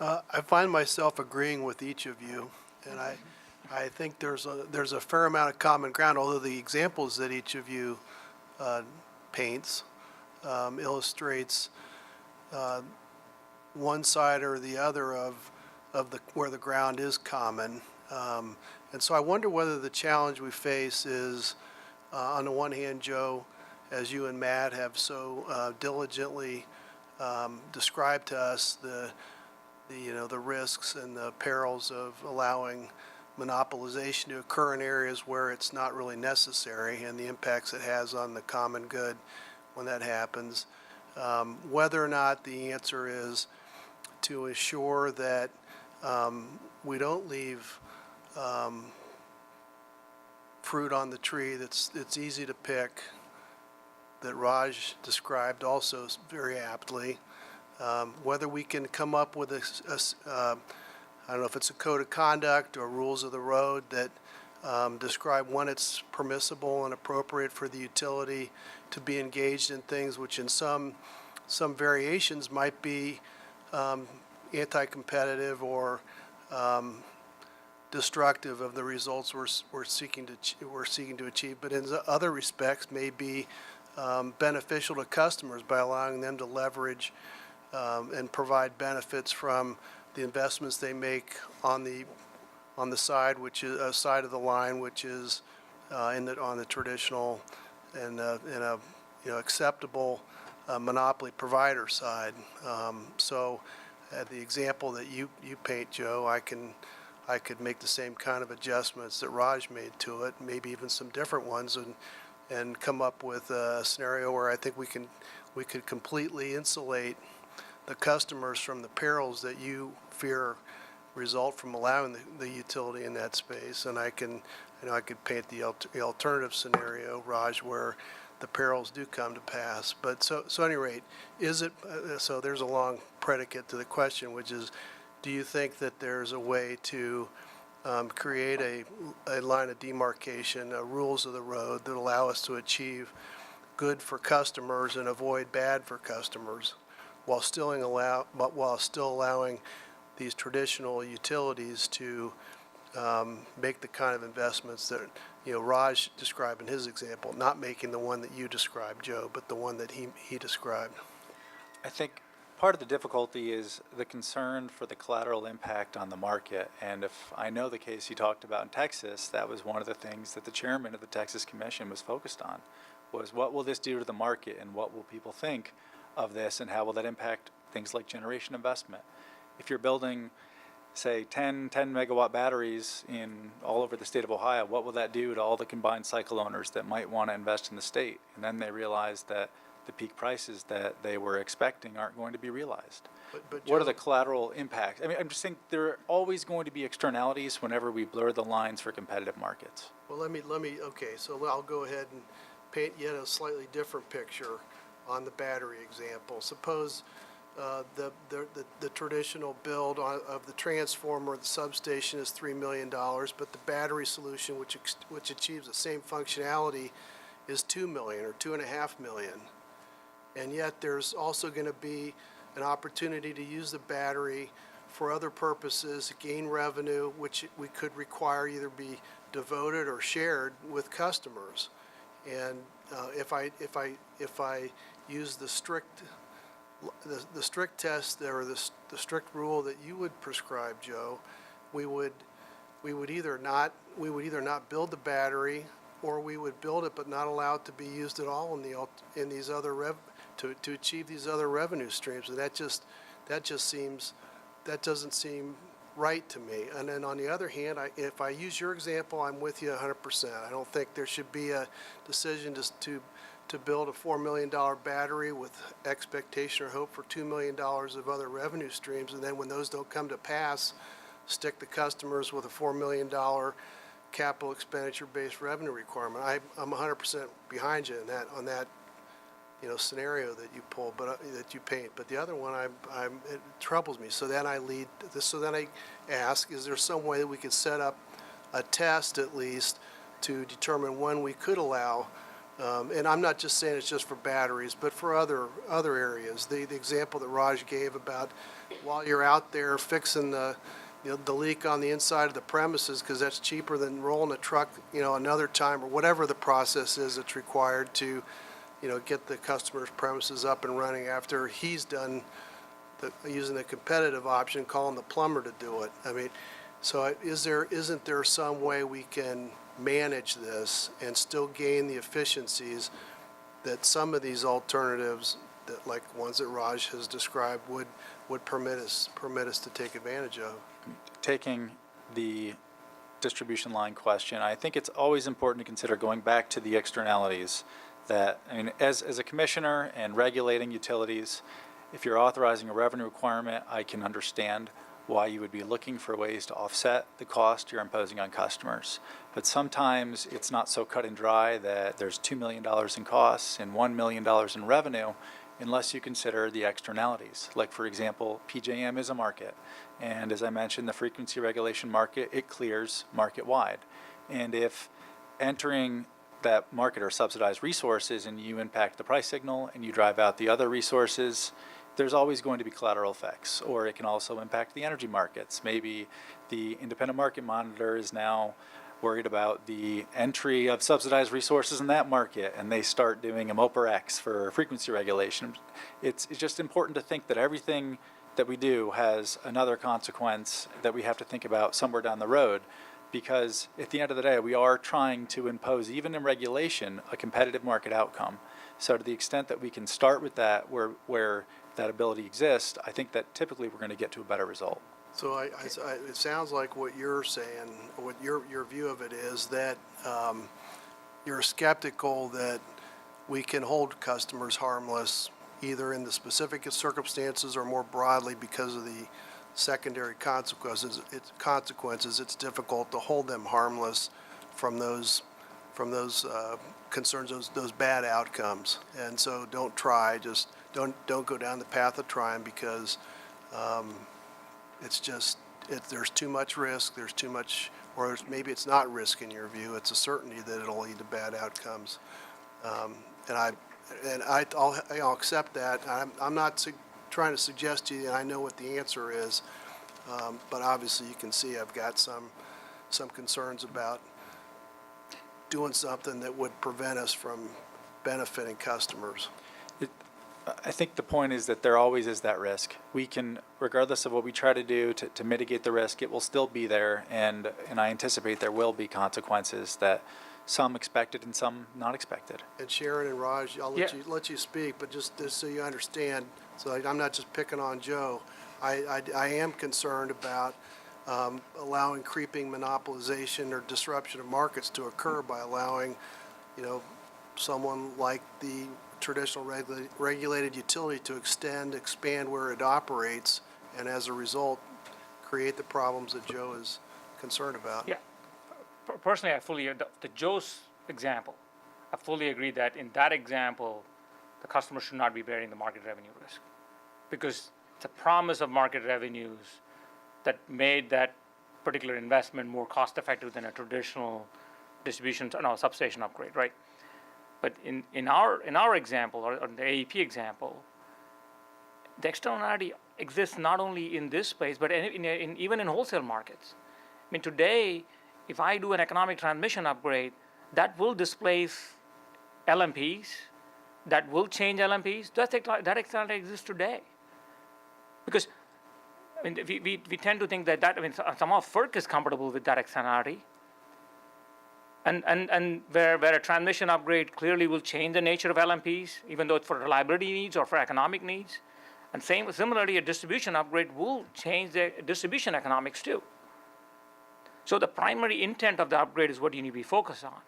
I find myself agreeing with each of you, and I think there's a fair amount of common ground, although the examples that each of you paints illustrates one side or the other of where the ground is common. And so I wonder whether the challenge we face is, on the one hand, Joe, as you and Matt have so diligently described to us the risks and the perils of allowing monopolization to occur in areas where it's not really necessary and the impacts it has on the common good when that happens. Whether or not the answer is to assure that we don't leave fruit on the tree that's easy to pick, that Raj described also very aptly. Whether we can come up with I don't know if it's a code of conduct or rules of the road that describe when it's permissible and appropriate for the utility to be engaged in things which in some variations might be anti-competitive or destructive of the results we're seeking to achieve, but in other respects may be beneficial to customers by allowing them to leverage and provide benefits from the investments they make on the side, which is a side of the line, which is on the traditional and acceptable monopoly provider side. So, the example that you paint, Joe, I could make the same kind of adjustments that Raj made to it, maybe even some different ones, and come up with a scenario where I think we could completely insulate the customers from the perils that you fear result from allowing the utility in that space. And I could paint the alternative scenario, Raj, where the perils do come to pass. But so at any rate, so there's a long predicate to the question, which is, do you think that there's a way to create a line of demarcation, rules of the road that allow us to achieve good for customers and avoid bad for customers, while still allowing these traditional utilities to make the kind of investments that Raj described in his example, not making the one that you described, Joe, but the one that he described? I think part of the difficulty is the concern for the collateral impact on the market. And if I know the case you talked about in Texas, that was one of the things that the chairman of the Texas Commission was focused on, was what will this do to the market and what will people think of this and how will that impact things like generation investment. If you're building, say, 10 megawatt batteries in all over the state of Ohio, what will that do to all the combined cycle owners that might want to invest in the state? And then they realize that the peak prices that they were expecting aren't going to be realized. But What are Joe- the collateral impacts? I mean, I'm just saying there are always going to be externalities whenever we blur the lines for competitive markets. Well, okay, so I'll go ahead and paint yet a slightly different picture on the battery example. Suppose the traditional build of the transformer, the substation is $3 million, but the battery solution, which achieves the same functionality, is $2 million or $2.5 million. And yet there's also going to be an opportunity to use the battery for other purposes, gain revenue, which we could require either be devoted or shared with customers. And if I use the strict test or the strict rule that you would prescribe, Joe, we would either not build the battery, or we would build it but not allow it to be used at all in these other to achieve these other revenue streams. And that doesn't seem right to me. And then on the other hand, if I use your example, I'm with you 100%. I don't think there should be a decision to build a $4 million battery with expectation or hope for $2 million of other revenue streams, and then when those don't come to pass, stick the customers with a $4 million capital expenditure-based revenue requirement. I'm 100% behind you on that scenario that you pull, but that you paint. But the other one, it troubles me. So then I ask, is there some way that we could set up a test at least to determine when we could allow? And I'm not just saying it's just for batteries, but for other areas. The example that Raj gave about while you're out there fixing the leak on the inside of the premises, because that's cheaper than rolling a truck, another time, or whatever the process is that's required to, get the customer's premises up and running after he's done using the competitive option, calling the plumber to do it. I mean, so isn't there some way we can manage this and still gain the efficiencies that some of these alternatives, that like ones that Raj has described, would permit us to take advantage of? Taking the distribution line question, I think it's always important to consider, going back to the externalities, that, as a commissioner and regulating utilities, if you're authorizing a revenue requirement, I can understand why you would be looking for ways to offset the cost you're imposing on customers. But sometimes it's not so cut and dry that there's $2 million in costs and $1 million in revenue unless you consider the externalities. Like, for example, PJM is a market. And as I mentioned, the frequency regulation market, it clears market-wide. And if entering that market or subsidized resources and you impact the price signal and you drive out the other resources, there's always going to be collateral effects. Or it can also impact the energy markets. Maybe the independent market monitor is now worried about the entry of subsidized resources in that market, and they start doing a MOPR X for frequency regulation. It's just important to think that everything that we do has another consequence that we have to think about somewhere down the road, because at the end of the day, we are trying to impose, even in regulation, a competitive market outcome. So to the extent that we can start with that, where that ability exists, I think that typically we're going to get to a better result. So it sounds like what you're saying, what your view of it is that you're skeptical that we can hold customers harmless, either in the specific circumstances or more broadly because of the secondary consequences. It's difficult to hold them harmless from those concerns, those bad outcomes. And so don't go down the path of trying, because there's too much risk, there's too much, or maybe it's not risk in your view, it's a certainty that it'll lead to bad outcomes. And I'll accept that. I'm not trying to suggest to you that I know what the answer is, but obviously you can see I've got some concerns about doing something that would prevent us from benefiting customers. I think the point is that there always is that risk. We can, regardless of what we try to do to mitigate the risk, it will still be there, and I anticipate there will be consequences that some expected and some not expected. And Sharon and Raj, I'll let you speak, but just so you understand, so I'm not just picking on Joe. I am concerned about allowing creeping monopolization or disruption of markets to occur by allowing, someone like the traditional regulated utility to expand where it operates, and as a result, create the problems that Joe is concerned about. Yeah. Personally, the Joe's example, I fully agree that in that example, the customer should not be bearing the market revenue risk, because it's a promise of market revenues that made that particular investment more cost-effective than a traditional substation upgrade, right? But in our example, or the AEP example, the externality exists not only in this space, but even in wholesale markets. I mean, today, if I do an economic transmission upgrade, that will displace LMPs, that will change LMPs. That externality exists today. Because we tend to think that somehow FERC is comfortable with that externality. And where a transmission upgrade clearly will change the nature of LMPs, even though it's for reliability needs or for economic needs. And similarly, a distribution upgrade will change the distribution economics too. So the primary intent of the upgrade is what you need to be focused on.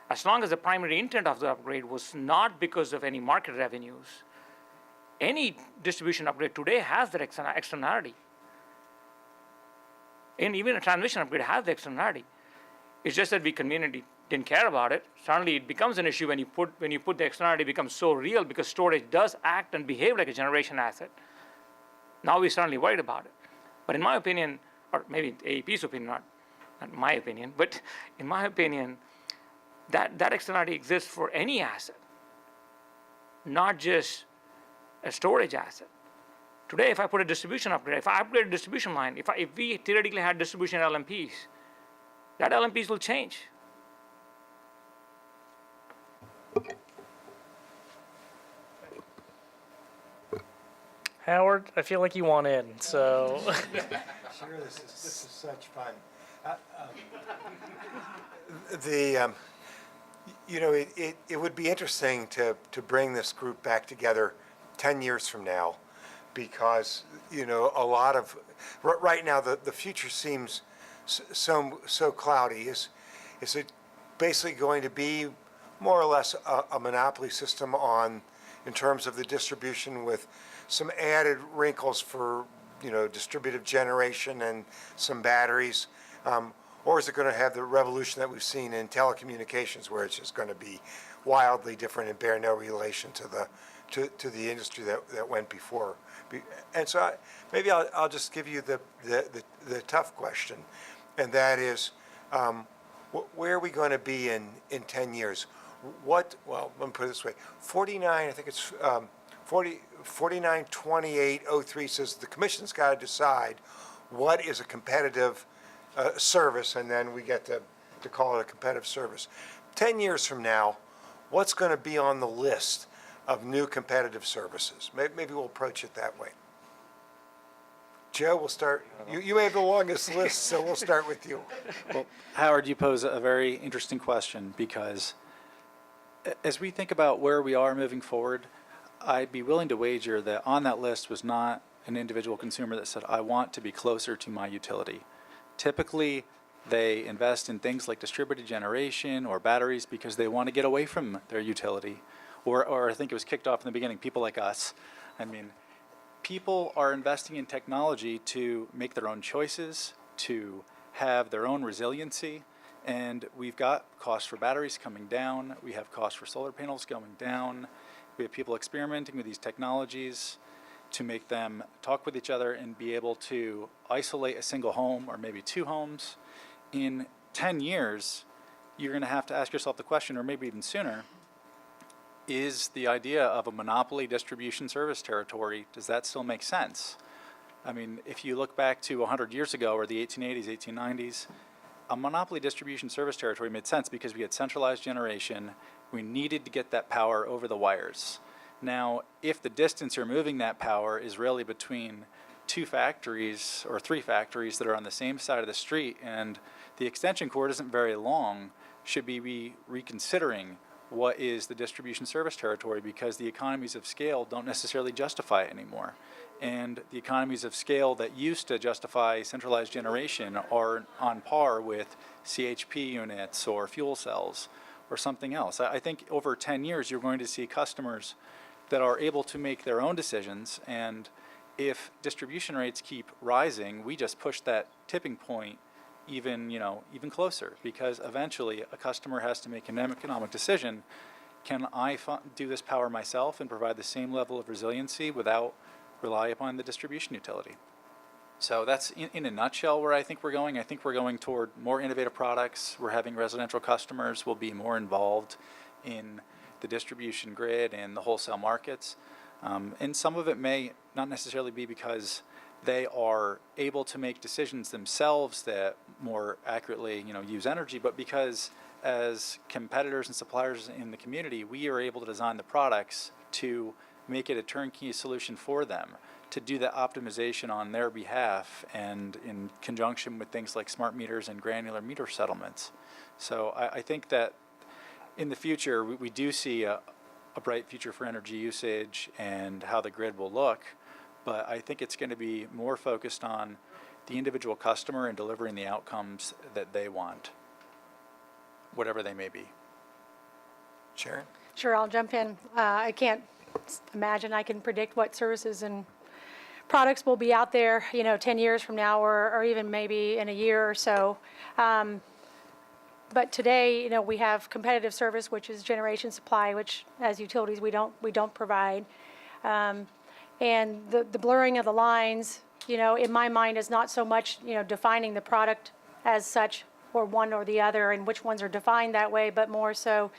As long as the primary intent of the upgrade was not because of any market revenues, any distribution upgrade today has that externality. And even a transmission upgrade has the externality. It's just that we conveniently didn't care about it. Suddenly it becomes an issue when you put the externality becomes so real, because storage does act and behave like a generation asset. Now we're suddenly worried about it. But in my opinion, or maybe AEP's opinion, not my opinion, but in my opinion, that externality exists for any asset, not just a storage asset. Today, if I put a distribution upgrade, if I upgrade a distribution line, if we theoretically had distribution LMPs, that LMPs will change. Howard, I feel like you want in, so. Sure, this is such fun. It would be interesting to bring this group back together 10 years from now, because a lot of right now the future seems so cloudy. Is it basically going to be more or less a monopoly system in terms of the distribution, with some added wrinkles for distributed generation and some batteries, or is it going to have the revolution that we've seen in telecommunications, where it's just going to be wildly different and bear no relation to the industry that went before? And so maybe I'll just give you the tough question, and that is, where are we going to be in 10 years? Well, let me put it this way. 492803 says the commission's got to decide what is a competitive service, and then we get to call it a competitive service. 10 years from now, what's going to be on the list of new competitive services? Maybe we'll approach it that way. Joe, we'll start. You may have the longest list, so we'll start with you. Well, Howard, you pose a very interesting question, because as we think about where we are moving forward, I'd be willing to wager that on that list was not an individual consumer that said, I want to be closer to my utility. Typically, they invest in things like distributed generation or batteries because they want to get away from their utility. Or I think it was kicked off in the beginning, people like us. I mean, people are investing in technology to make their own choices, to have their own resiliency. And we've got costs for batteries coming down. We have costs for solar panels going down. We have people experimenting with these technologies to make them talk with each other and be able to isolate a single home or maybe two homes. In 10 years, you're going to have to ask yourself the question, or maybe even sooner, is the idea of a monopoly distribution service territory, does that still make sense? I mean, if you look back to 100 years ago, or the 1880s, 1890s, a monopoly distribution service territory made sense because we had centralized generation. We needed to get that power over the wires. Now, if the distance you're moving that power is really between 2 factories or 3 factories that are on the same side of the street and the extension cord isn't very long, should we be reconsidering what is the distribution service territory, because the economies of scale don't necessarily justify it anymore. And the economies of scale that used to justify centralized generation are on par with CHP units or fuel cells or something else. I think over 10 years you're going to see customers that are able to make their own decisions, and if distribution rates keep rising, we just push that tipping point even closer, because eventually a customer has to make an economic decision. Can I do this power myself and provide the same level of resiliency without rely upon the distribution utility? So that's in a nutshell where I think we're going. I think we're going toward more innovative products. We're having residential customers will be more involved in the distribution grid and the wholesale markets. And some of it may not necessarily be because they are able to make decisions themselves that more accurately, use energy, but because as competitors and suppliers in the community, we are able to design the products to make it a turnkey solution for them, to do the optimization on their behalf and in conjunction with things like smart meters and granular meter settlements. So I think that in the future, we do see a bright future for energy usage and how the grid will look, but I think it's going to be more focused on the individual customer and delivering the outcomes that they want, whatever they may be. Sharon? Sure, I'll jump in. I can't imagine I can predict what services and products will be out there, 10 years from now or even maybe in a year or so. But today, we have competitive service, which is generation supply, which as utilities we don't provide. And the blurring of the lines, in my mind is not so much, defining the product as such or one or the other and which ones are defined that way, but more so,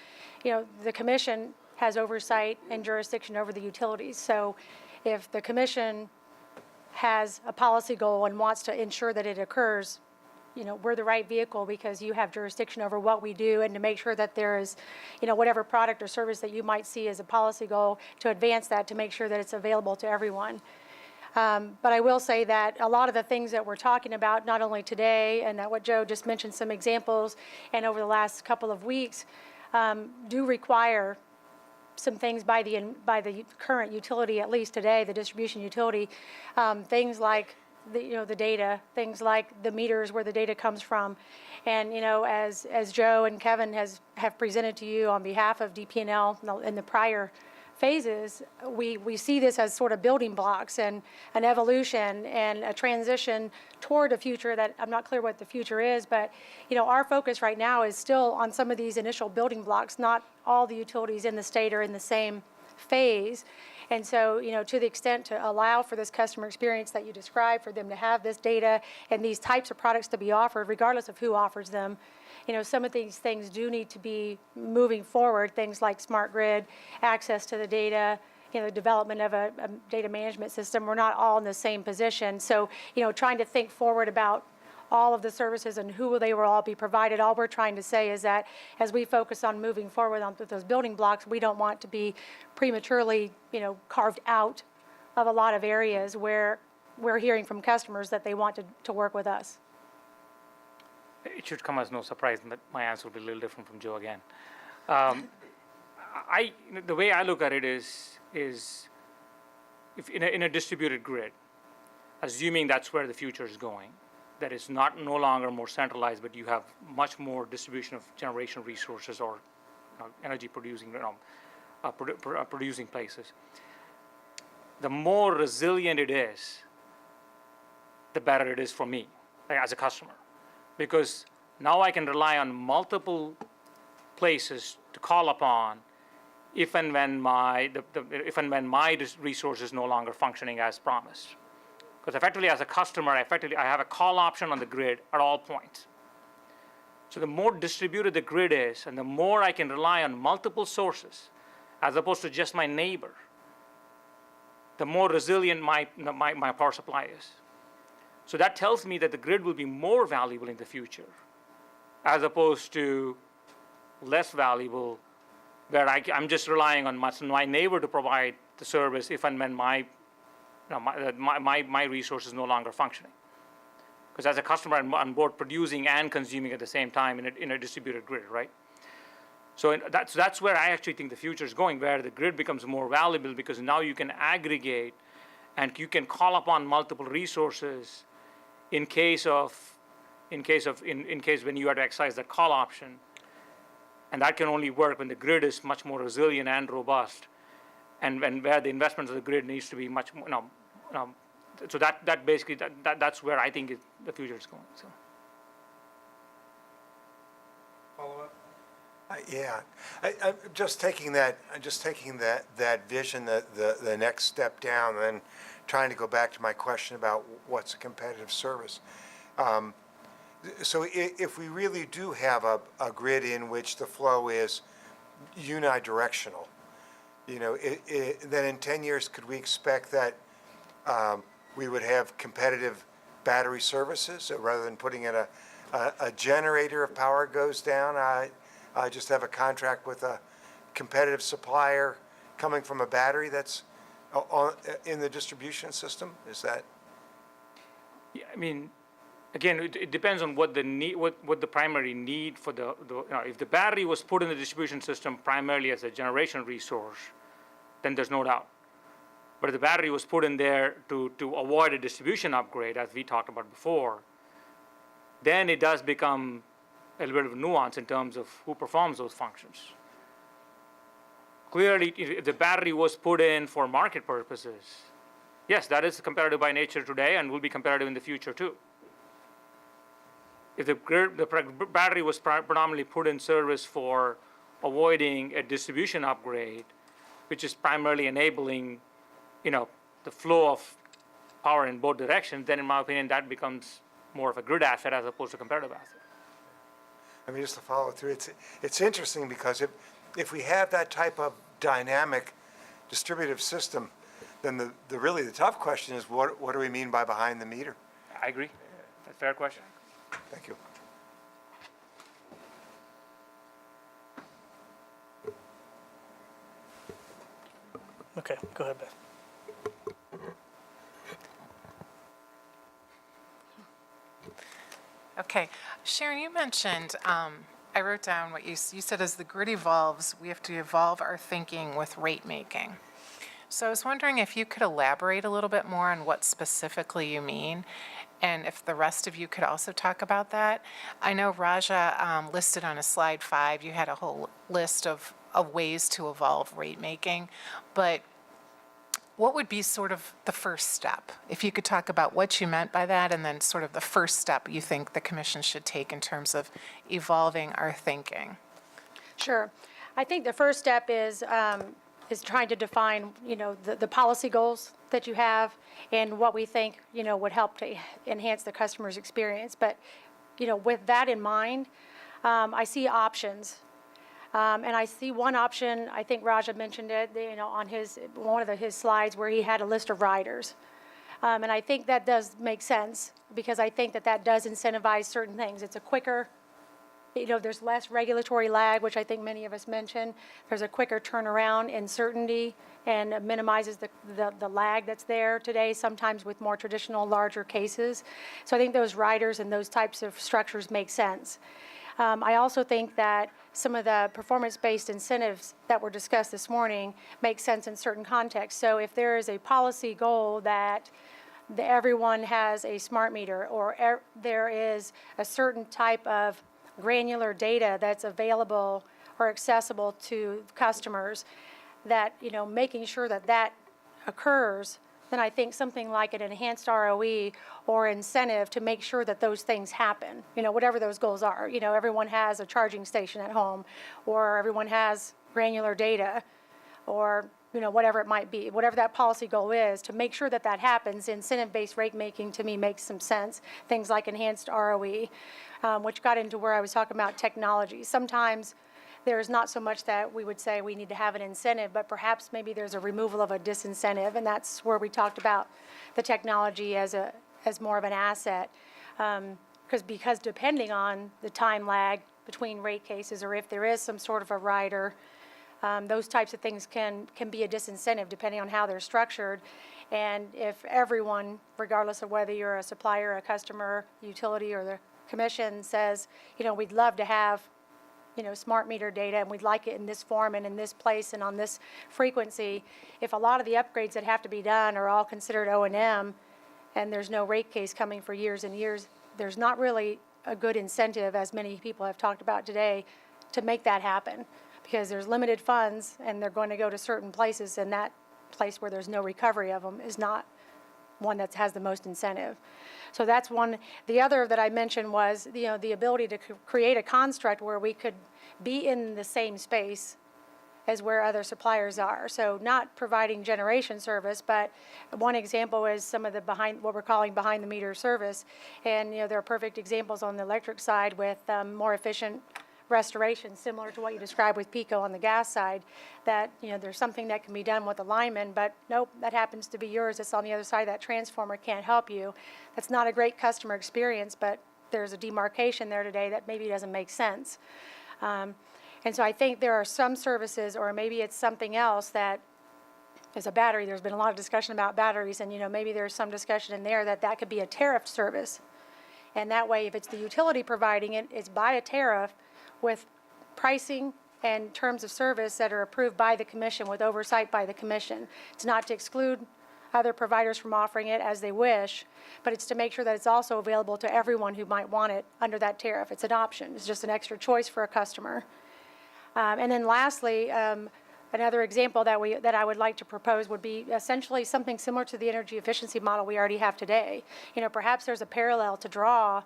the commission has oversight and jurisdiction over the utilities. So if the commission has a policy goal and wants to ensure that it occurs, we're the right vehicle because you have jurisdiction over what we do and to make sure that there is, whatever product or service that you might see as a policy goal, to advance that, to make sure that it's available to everyone. But I will say that a lot of the things that we're talking about, not only today, and that what Joe just mentioned some examples, and over the last couple of weeks, do require some things by the current utility, at least today, the distribution utility, things like the data, things like the meters where the data comes from. And, as Joe and Kevin have presented to you on behalf of DP&L in the prior phases, we see this as sort of building blocks and an evolution and a transition toward a future that I'm not clear what the future is, but, our focus right now is still on some of these initial building blocks. Not all the utilities in the state are in the same phase. And so, to the extent to allow for this customer experience that you described, for them to have this data and these types of products to be offered, regardless of who offers them, some of these things do need to be moving forward, things like smart grid, access to the data, development of a data management system. We're not all in the same position. So, trying to think forward about all of the services and who they will all be provided. All we're trying to say is that as we focus on moving forward on those building blocks, we don't want to be prematurely, carved out of a lot of areas where we're hearing from customers that they want to work with us. It should come as no surprise that my answer will be a little different from Joe again. The way I look at it is if in a distributed grid, assuming that's where the future is going, that is no longer more centralized, but you have much more distribution of generation resources or energy producing producing places. The more resilient it is, the better it is for me as a customer, because now I can rely on multiple places to call upon if and when my resource is no longer functioning as promised. Because effectively, as a customer, I have a call option on the grid at all points. So the more distributed the grid is, and the more I can rely on multiple sources, as opposed to just my neighbor, the more resilient my power supply is. So that tells me that the grid will be more valuable in the future, as opposed to less valuable where I'm just relying on my neighbor to provide the service if and when my resource is no longer functioning. Because as a customer, I'm on board producing and consuming at the same time in a distributed grid, right? So that's where I actually think the future is going, where the grid becomes more valuable because now you can aggregate and you can call upon multiple resources in case when you had to exercise that call option. And that can only work when the grid is much more resilient and robust, and where the investment of the grid needs to be much more. So that's where I think the future is going. So. Follow up? Yeah, I'm just taking that vision, the next step down, and then trying to go back to my question about what's a competitive service. So if we really do have a grid in which the flow is unidirectional, then in 10 years, could we expect that we would have competitive battery services rather than putting in a generator if power goes down? I just have a contract with a competitive supplier coming from a battery that's in the distribution system? Is that? Yeah, I mean, again, it depends on what the need, what the primary need for if the battery was put in the distribution system primarily as a generation resource, then there's no doubt. But if the battery was put in there to avoid a distribution upgrade, as we talked about before, then it does become a little bit of nuance in terms of who performs those functions. Clearly, if the battery was put in for market purposes, yes, that is competitive by nature today and will be competitive in the future too. If the battery was predominantly put in service for avoiding a distribution upgrade, which is primarily enabling, the flow of power in both directions, then in my opinion, that becomes more of a grid asset as opposed to a competitive asset. I mean, just to follow through, it's interesting because if we have that type of dynamic distributive system, then the really tough question is what do we mean by behind the meter? I agree. That's a fair question. Thank you. Okay, go ahead, Beth. Okay, Sharon, you mentioned, I wrote down what you said, as the grid evolves, we have to evolve our thinking with rate making. So I was wondering if you could elaborate a little bit more on what specifically you mean, and if the rest of you could also talk about that. I know Raja listed on a slide 5, you had a whole list of ways to evolve rate making, but what would be sort of the first step? If you could talk about what you meant by that, and then sort of the first step you think the commission should take in terms of evolving our thinking. Sure. I think the first step is trying to define, the policy goals that you have and what we think, would help to enhance the customer's experience. But, with that in mind, I see options. And I see one option, I think Raja mentioned it, on one of his slides where he had a list of riders. And I think that does make sense because I think that does incentivize certain things. It's a quicker, there's less regulatory lag, which I think many of us mentioned. There's a quicker turnaround and certainty and minimizes the lag that's there today, sometimes with more traditional larger cases. So I think those riders and those types of structures make sense. I also think that some of the performance-based incentives that were discussed this morning make sense in certain contexts. So if there is a policy goal that everyone has a smart meter, or there is a certain type of granular data that's available or accessible to customers, that, making sure that occurs, then I think something like an enhanced ROE or incentive to make sure that those things happen, whatever those goals are. Everyone has a charging station at home, or everyone has granular data, or, whatever it might be. Whatever that policy goal is, to make sure that happens, incentive-based rate making to me makes some sense. Things like enhanced ROE, which got into where I was talking about technology. Sometimes there's not so much that we would say we need to have an incentive, but perhaps maybe there's a removal of a disincentive, and that's where we talked about the technology as more of an asset. Because depending on the time lag between rate cases, or if there is some sort of a rider, Those types of things can be a disincentive depending on how they're structured. And if everyone, regardless of whether you're a supplier, a customer, utility, or the commission says, we'd love to have, smart meter data, and we'd like it in this form and in this place and on this frequency, if a lot of the upgrades that have to be done are all considered O&M, and there's no rate case coming for years and years, there's not really a good incentive, as many people have talked about today, to make that happen, because there's limited funds and they're going to go to certain places, and that place where there's no recovery of them is not one that has the most incentive. So that's one. The other that I mentioned was, the ability to create a construct where we could be in the same space as where other suppliers are. So not providing generation service, but one example is some of the what we're calling behind the meter service. And, there are perfect examples on the electric side with more efficient restoration, similar to what you described with PICO on the gas side, that, there's something that can be done with a lineman, but nope, that happens to be yours. It's on the other side. That transformer can't help you. That's not a great customer experience, but there's a demarcation there today that maybe doesn't make sense. And so I think there are some services, or maybe it's something else that is a battery. There's been a lot of discussion about batteries, and, maybe there's some discussion in there that could be a tariff service. And that way, if it's the utility providing it, it's by a tariff with pricing and terms of service that are approved by the commission with oversight by the commission. It's not to exclude other providers from offering it as they wish, but it's to make sure that it's also available to everyone who might want it under that tariff. It's an option. It's just an extra choice for a customer. And then lastly, another example that I would like to propose would be essentially something similar to the energy efficiency model we already have today. Perhaps there's a parallel to draw,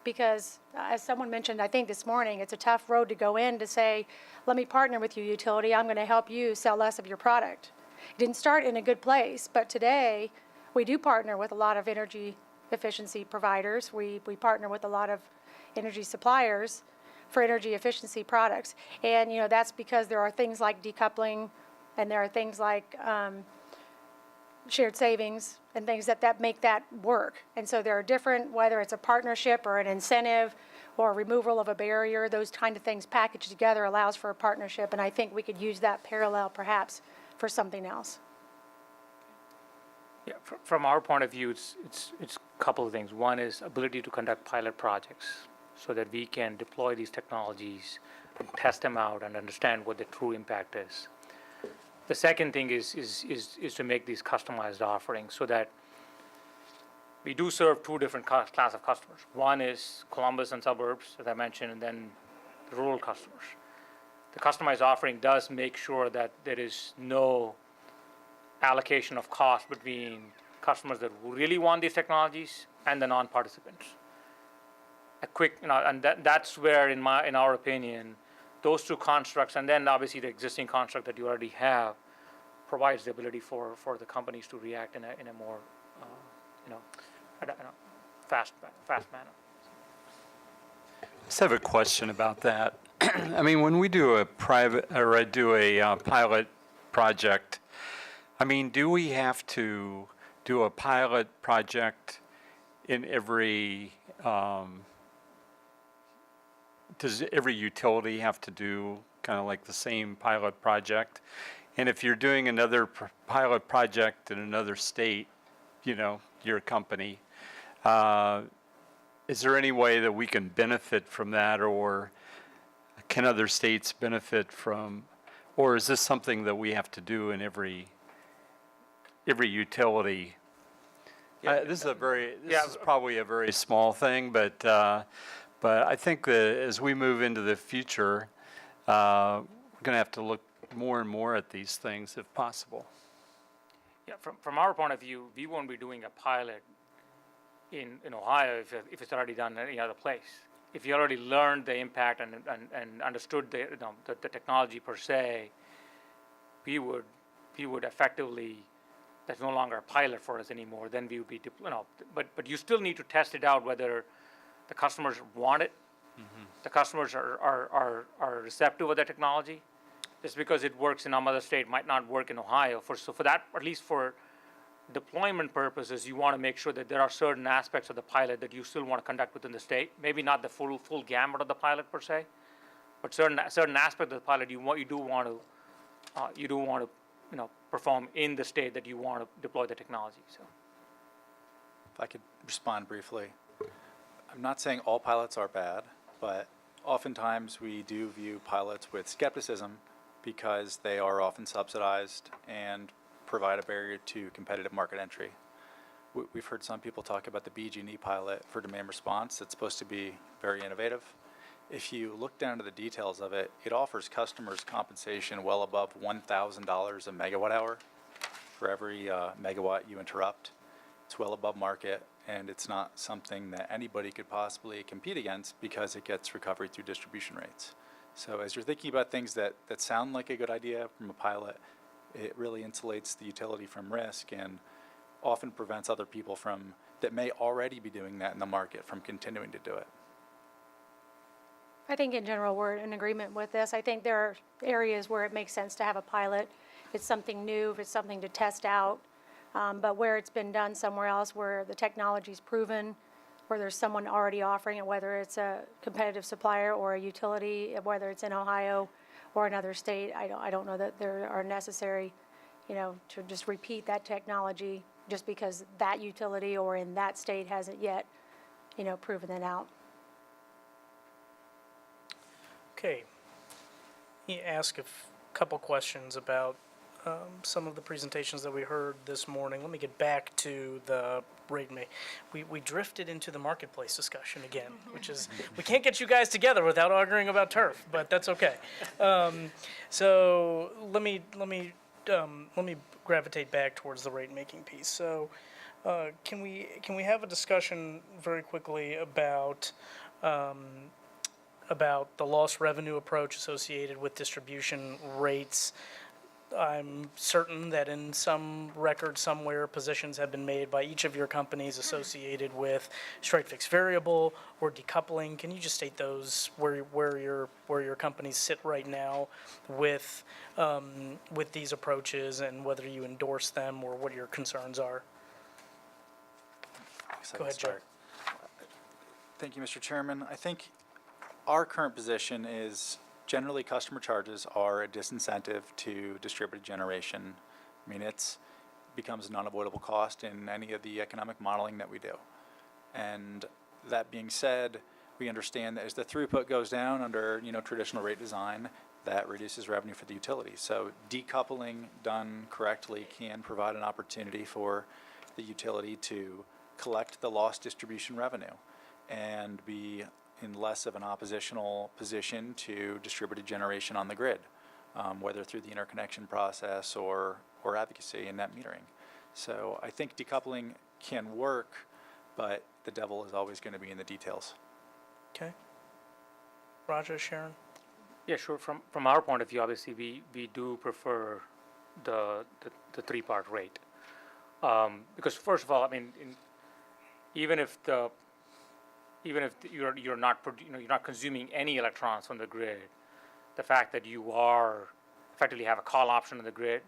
because as someone mentioned, I think this morning, it's a tough road to go in to say, let me partner with you, utility. I'm going to help you sell less of your product. It didn't start in a good place, but today we do partner with a lot of energy efficiency providers. We partner with a lot of energy suppliers for energy efficiency products. And, that's because there are things like decoupling, and there are things like shared savings and things that make that work. And so there are different, whether it's a partnership or an incentive or removal of a barrier, those kind of things packaged together allows for a partnership. And I think we could use that parallel perhaps for something else. Yeah, from our point of view, it's a couple of things. One is ability to conduct pilot projects so that we can deploy these technologies, test them out, and understand what the true impact is. The second thing is to make these customized offerings so that we do serve two different class of customers. One is Columbus and suburbs, as I mentioned, and then the rural customers. The customized offering does make sure that there is no allocation of cost between customers that really want these technologies and the non-participants. A quick, and that's where, in our opinion, those two constructs, and then obviously the existing construct that you already have, provides the ability for the companies to react in a more, fast manner. I just have a question about that. I mean, when we do a pilot project, do we have to do a pilot project in every, does every utility have to do kind of like the same pilot project? And if you're doing another pilot project in another state, your company, is there any way that we can benefit from that, or can other states benefit from, or is this something that we have to do in every utility? This is probably a very small thing, but I think that as we move into the future, we're going to have to look more and more at these things if possible. Yeah, from our point of view, we won't be doing a pilot in Ohio if it's already done in any other place. If you already learned the impact and understood the technology per se, we would effectively, that's no longer a pilot for us anymore. Then we would be, but you still need to test it out whether the customers want it, the customers are receptive of the technology. Just because it works in some other state might not work in Ohio. So for that, at least for deployment purposes, you want to make sure that there are certain aspects of the pilot that you still want to conduct within the state. Maybe not the full gamut of the pilot per se, but certain aspects of the pilot you do want to you do want to, perform in the state that you want to deploy the technology. So, If I could respond briefly. I'm not saying all pilots are bad, but oftentimes we do view pilots with skepticism because they are often subsidized and provide a barrier to competitive market entry. We've heard some people talk about the BG&E pilot for demand response. It's supposed to be very innovative. If you look down to the details of it, it offers customers compensation well above $1,000 a megawatt hour for every megawatt you interrupt. It's well above market, and it's not something that anybody could possibly compete against because it gets recovery through distribution rates. So as you're thinking about things that sound like a good idea from a pilot, it really insulates the utility from risk and often prevents other people from that may already be doing that in the market from continuing to do it. I think in general, we're in agreement with this. I think there are areas where it makes sense to have a pilot. It's something new, if it's something to test out. But where it's been done somewhere else, where the technology's proven, where there's someone already offering it, whether it's a competitive supplier or a utility, whether it's in Ohio or another state, I don't know that there are necessary, to just repeat that technology just because that utility or in that state hasn't yet, proven it out. Okay. Let me ask a couple questions about some of the presentations that we heard this morning. Let me get back to the we drifted into the marketplace discussion again, which is, we can't get you guys together without arguing about turf, but that's okay. So let me gravitate back towards the rate making piece. So can we have a discussion very quickly about the lost revenue approach associated with distribution rates? I'm certain that in some record somewhere, positions have been made by each of your companies associated with straight fixed variable or decoupling. Can you just state those where your companies sit right now with these approaches and whether you endorse them or what your concerns are? Go ahead, Joe. Thank you, Mr. Chairman. I think our current position is generally customer charges are a disincentive to distributed generation. I mean, it becomes an unavoidable cost in any of the economic modeling that we do. And that being said, we understand that as the throughput goes down under traditional rate design, that reduces revenue for the utility. So decoupling done correctly can provide an opportunity for the utility to collect the lost distribution revenue and be in less of an oppositional position to distributed generation on the grid, whether through the interconnection process or advocacy and net metering. So I think decoupling can work, but the devil is always going to be in the details. Okay. Raja, Sharon? yeah, sure. From our point of view, obviously, we do prefer the three-part rate. Because first of all, I mean, even if you're not consuming any electrons from the grid, the fact that you are effectively have a call option on the grid,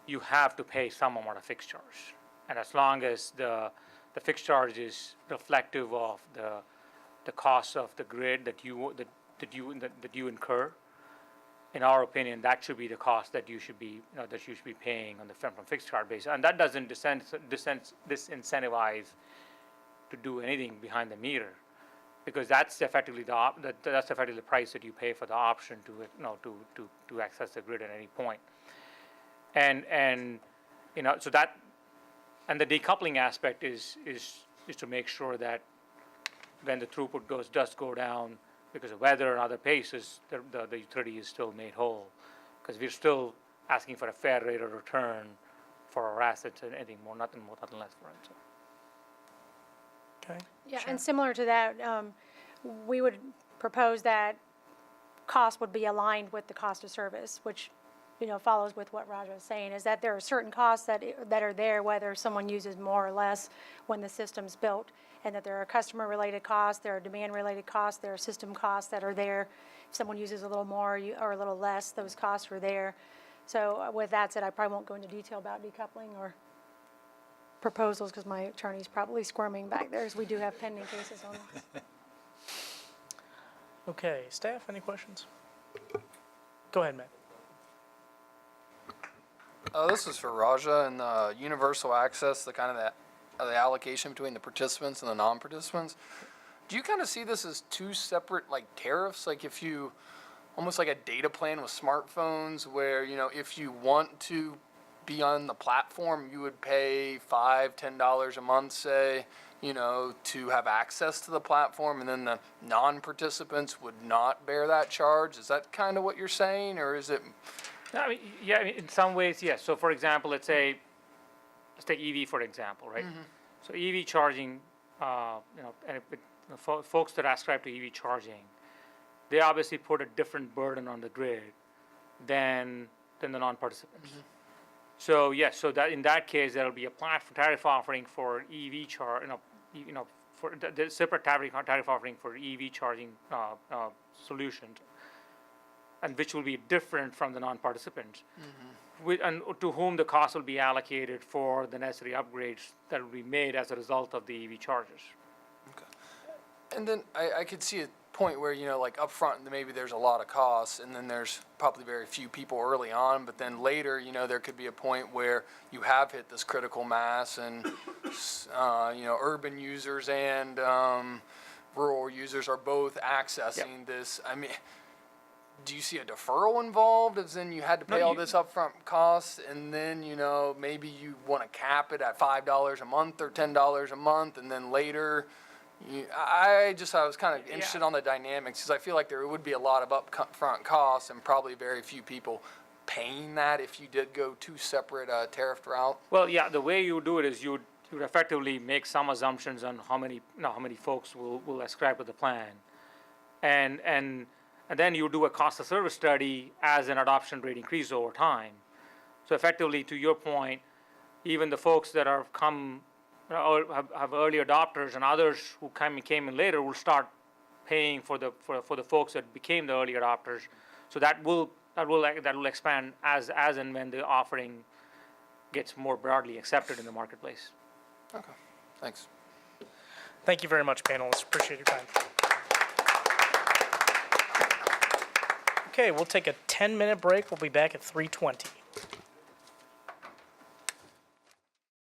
you have to pay some amount of fixed charge. And as long as the fixed charge is reflective of the cost of the grid that you incur, in our opinion, that should be the cost that you should be paying on from fixed charge basis. And that doesn't disincentivize to do anything behind the meter, because that's effectively the price that you pay for the option to access the grid at any point. And so that, and the decoupling aspect is to make sure that when the throughput does go down because of weather and other paces, the utility is still made whole, because we're still asking for a fair rate of return for our assets, and anything more, nothing less for it. So. Okay. Yeah, Sure. and similar to that, we would propose that cost would be aligned with the cost of service, which, follows with what Raja is saying, is that there are certain costs that are there, whether someone uses more or less when the system's built, and that there are customer-related costs, there are demand-related costs, there are system costs that are there. If someone uses a little more or a little less, those costs are there. So with that said, I probably won't go into detail about decoupling or proposals, because my attorney's probably squirming back there, as we do have pending cases on this. Okay, staff, any questions? Go ahead, Matt. This is for Raja and the universal access, the kind of the allocation between the participants and the non-participants. Do you kind of see this as two separate like tariffs? Like if you, almost like a data plan with smartphones where, you know, if you want to be on the platform, you would pay $5, $10 a month, say, you know, to have access to the platform, and then the non-participants would not bear that charge? Is that kind of what you're saying, or is it? I mean, yeah, I mean, in some ways, yes. So for example, let's take EV for example, right? So EV charging, you know, and folks that ascribe to EV charging, they obviously put a different burden on the grid than the non-participants. So yes, so that in that case, there will be a platform tariff offering for EV charge, for the separate tariff offering for EV charging solutions, and which will be different from the non-participants, and to whom the cost will be allocated for the necessary upgrades that will be made as a result of the EV chargers. And then I could see a point where, you know, like up front, maybe there's a lot of costs, and then there's probably very few people early on, but then later, you know, there could be a point where you have hit this critical mass, and, you know, urban users and rural users are both accessing this. I mean, do you see a deferral involved, as in you had to pay all this upfront costs, and then, you know, maybe you want to cap it at $5 a month or $10 a month, and then later, I was kind of interested on the dynamics, because I feel like there would be a lot of upfront costs and probably very few people paying that if you did go two separate tariffed route. Well, yeah, the way you do it is you would effectively make some assumptions on how many folks will ascribe to the plan, and then you do a cost of service study as an adoption rate increases over time. So effectively, to your point, even the folks that are or have early adopters and others who came in later will start paying for the folks that became the early adopters. So that will expand as and when the offering gets more broadly accepted in the marketplace. Okay, thanks. Thank you very much, panelists. Appreciate your time. Okay, we'll take a 10-minute break. We'll be back at 3:20.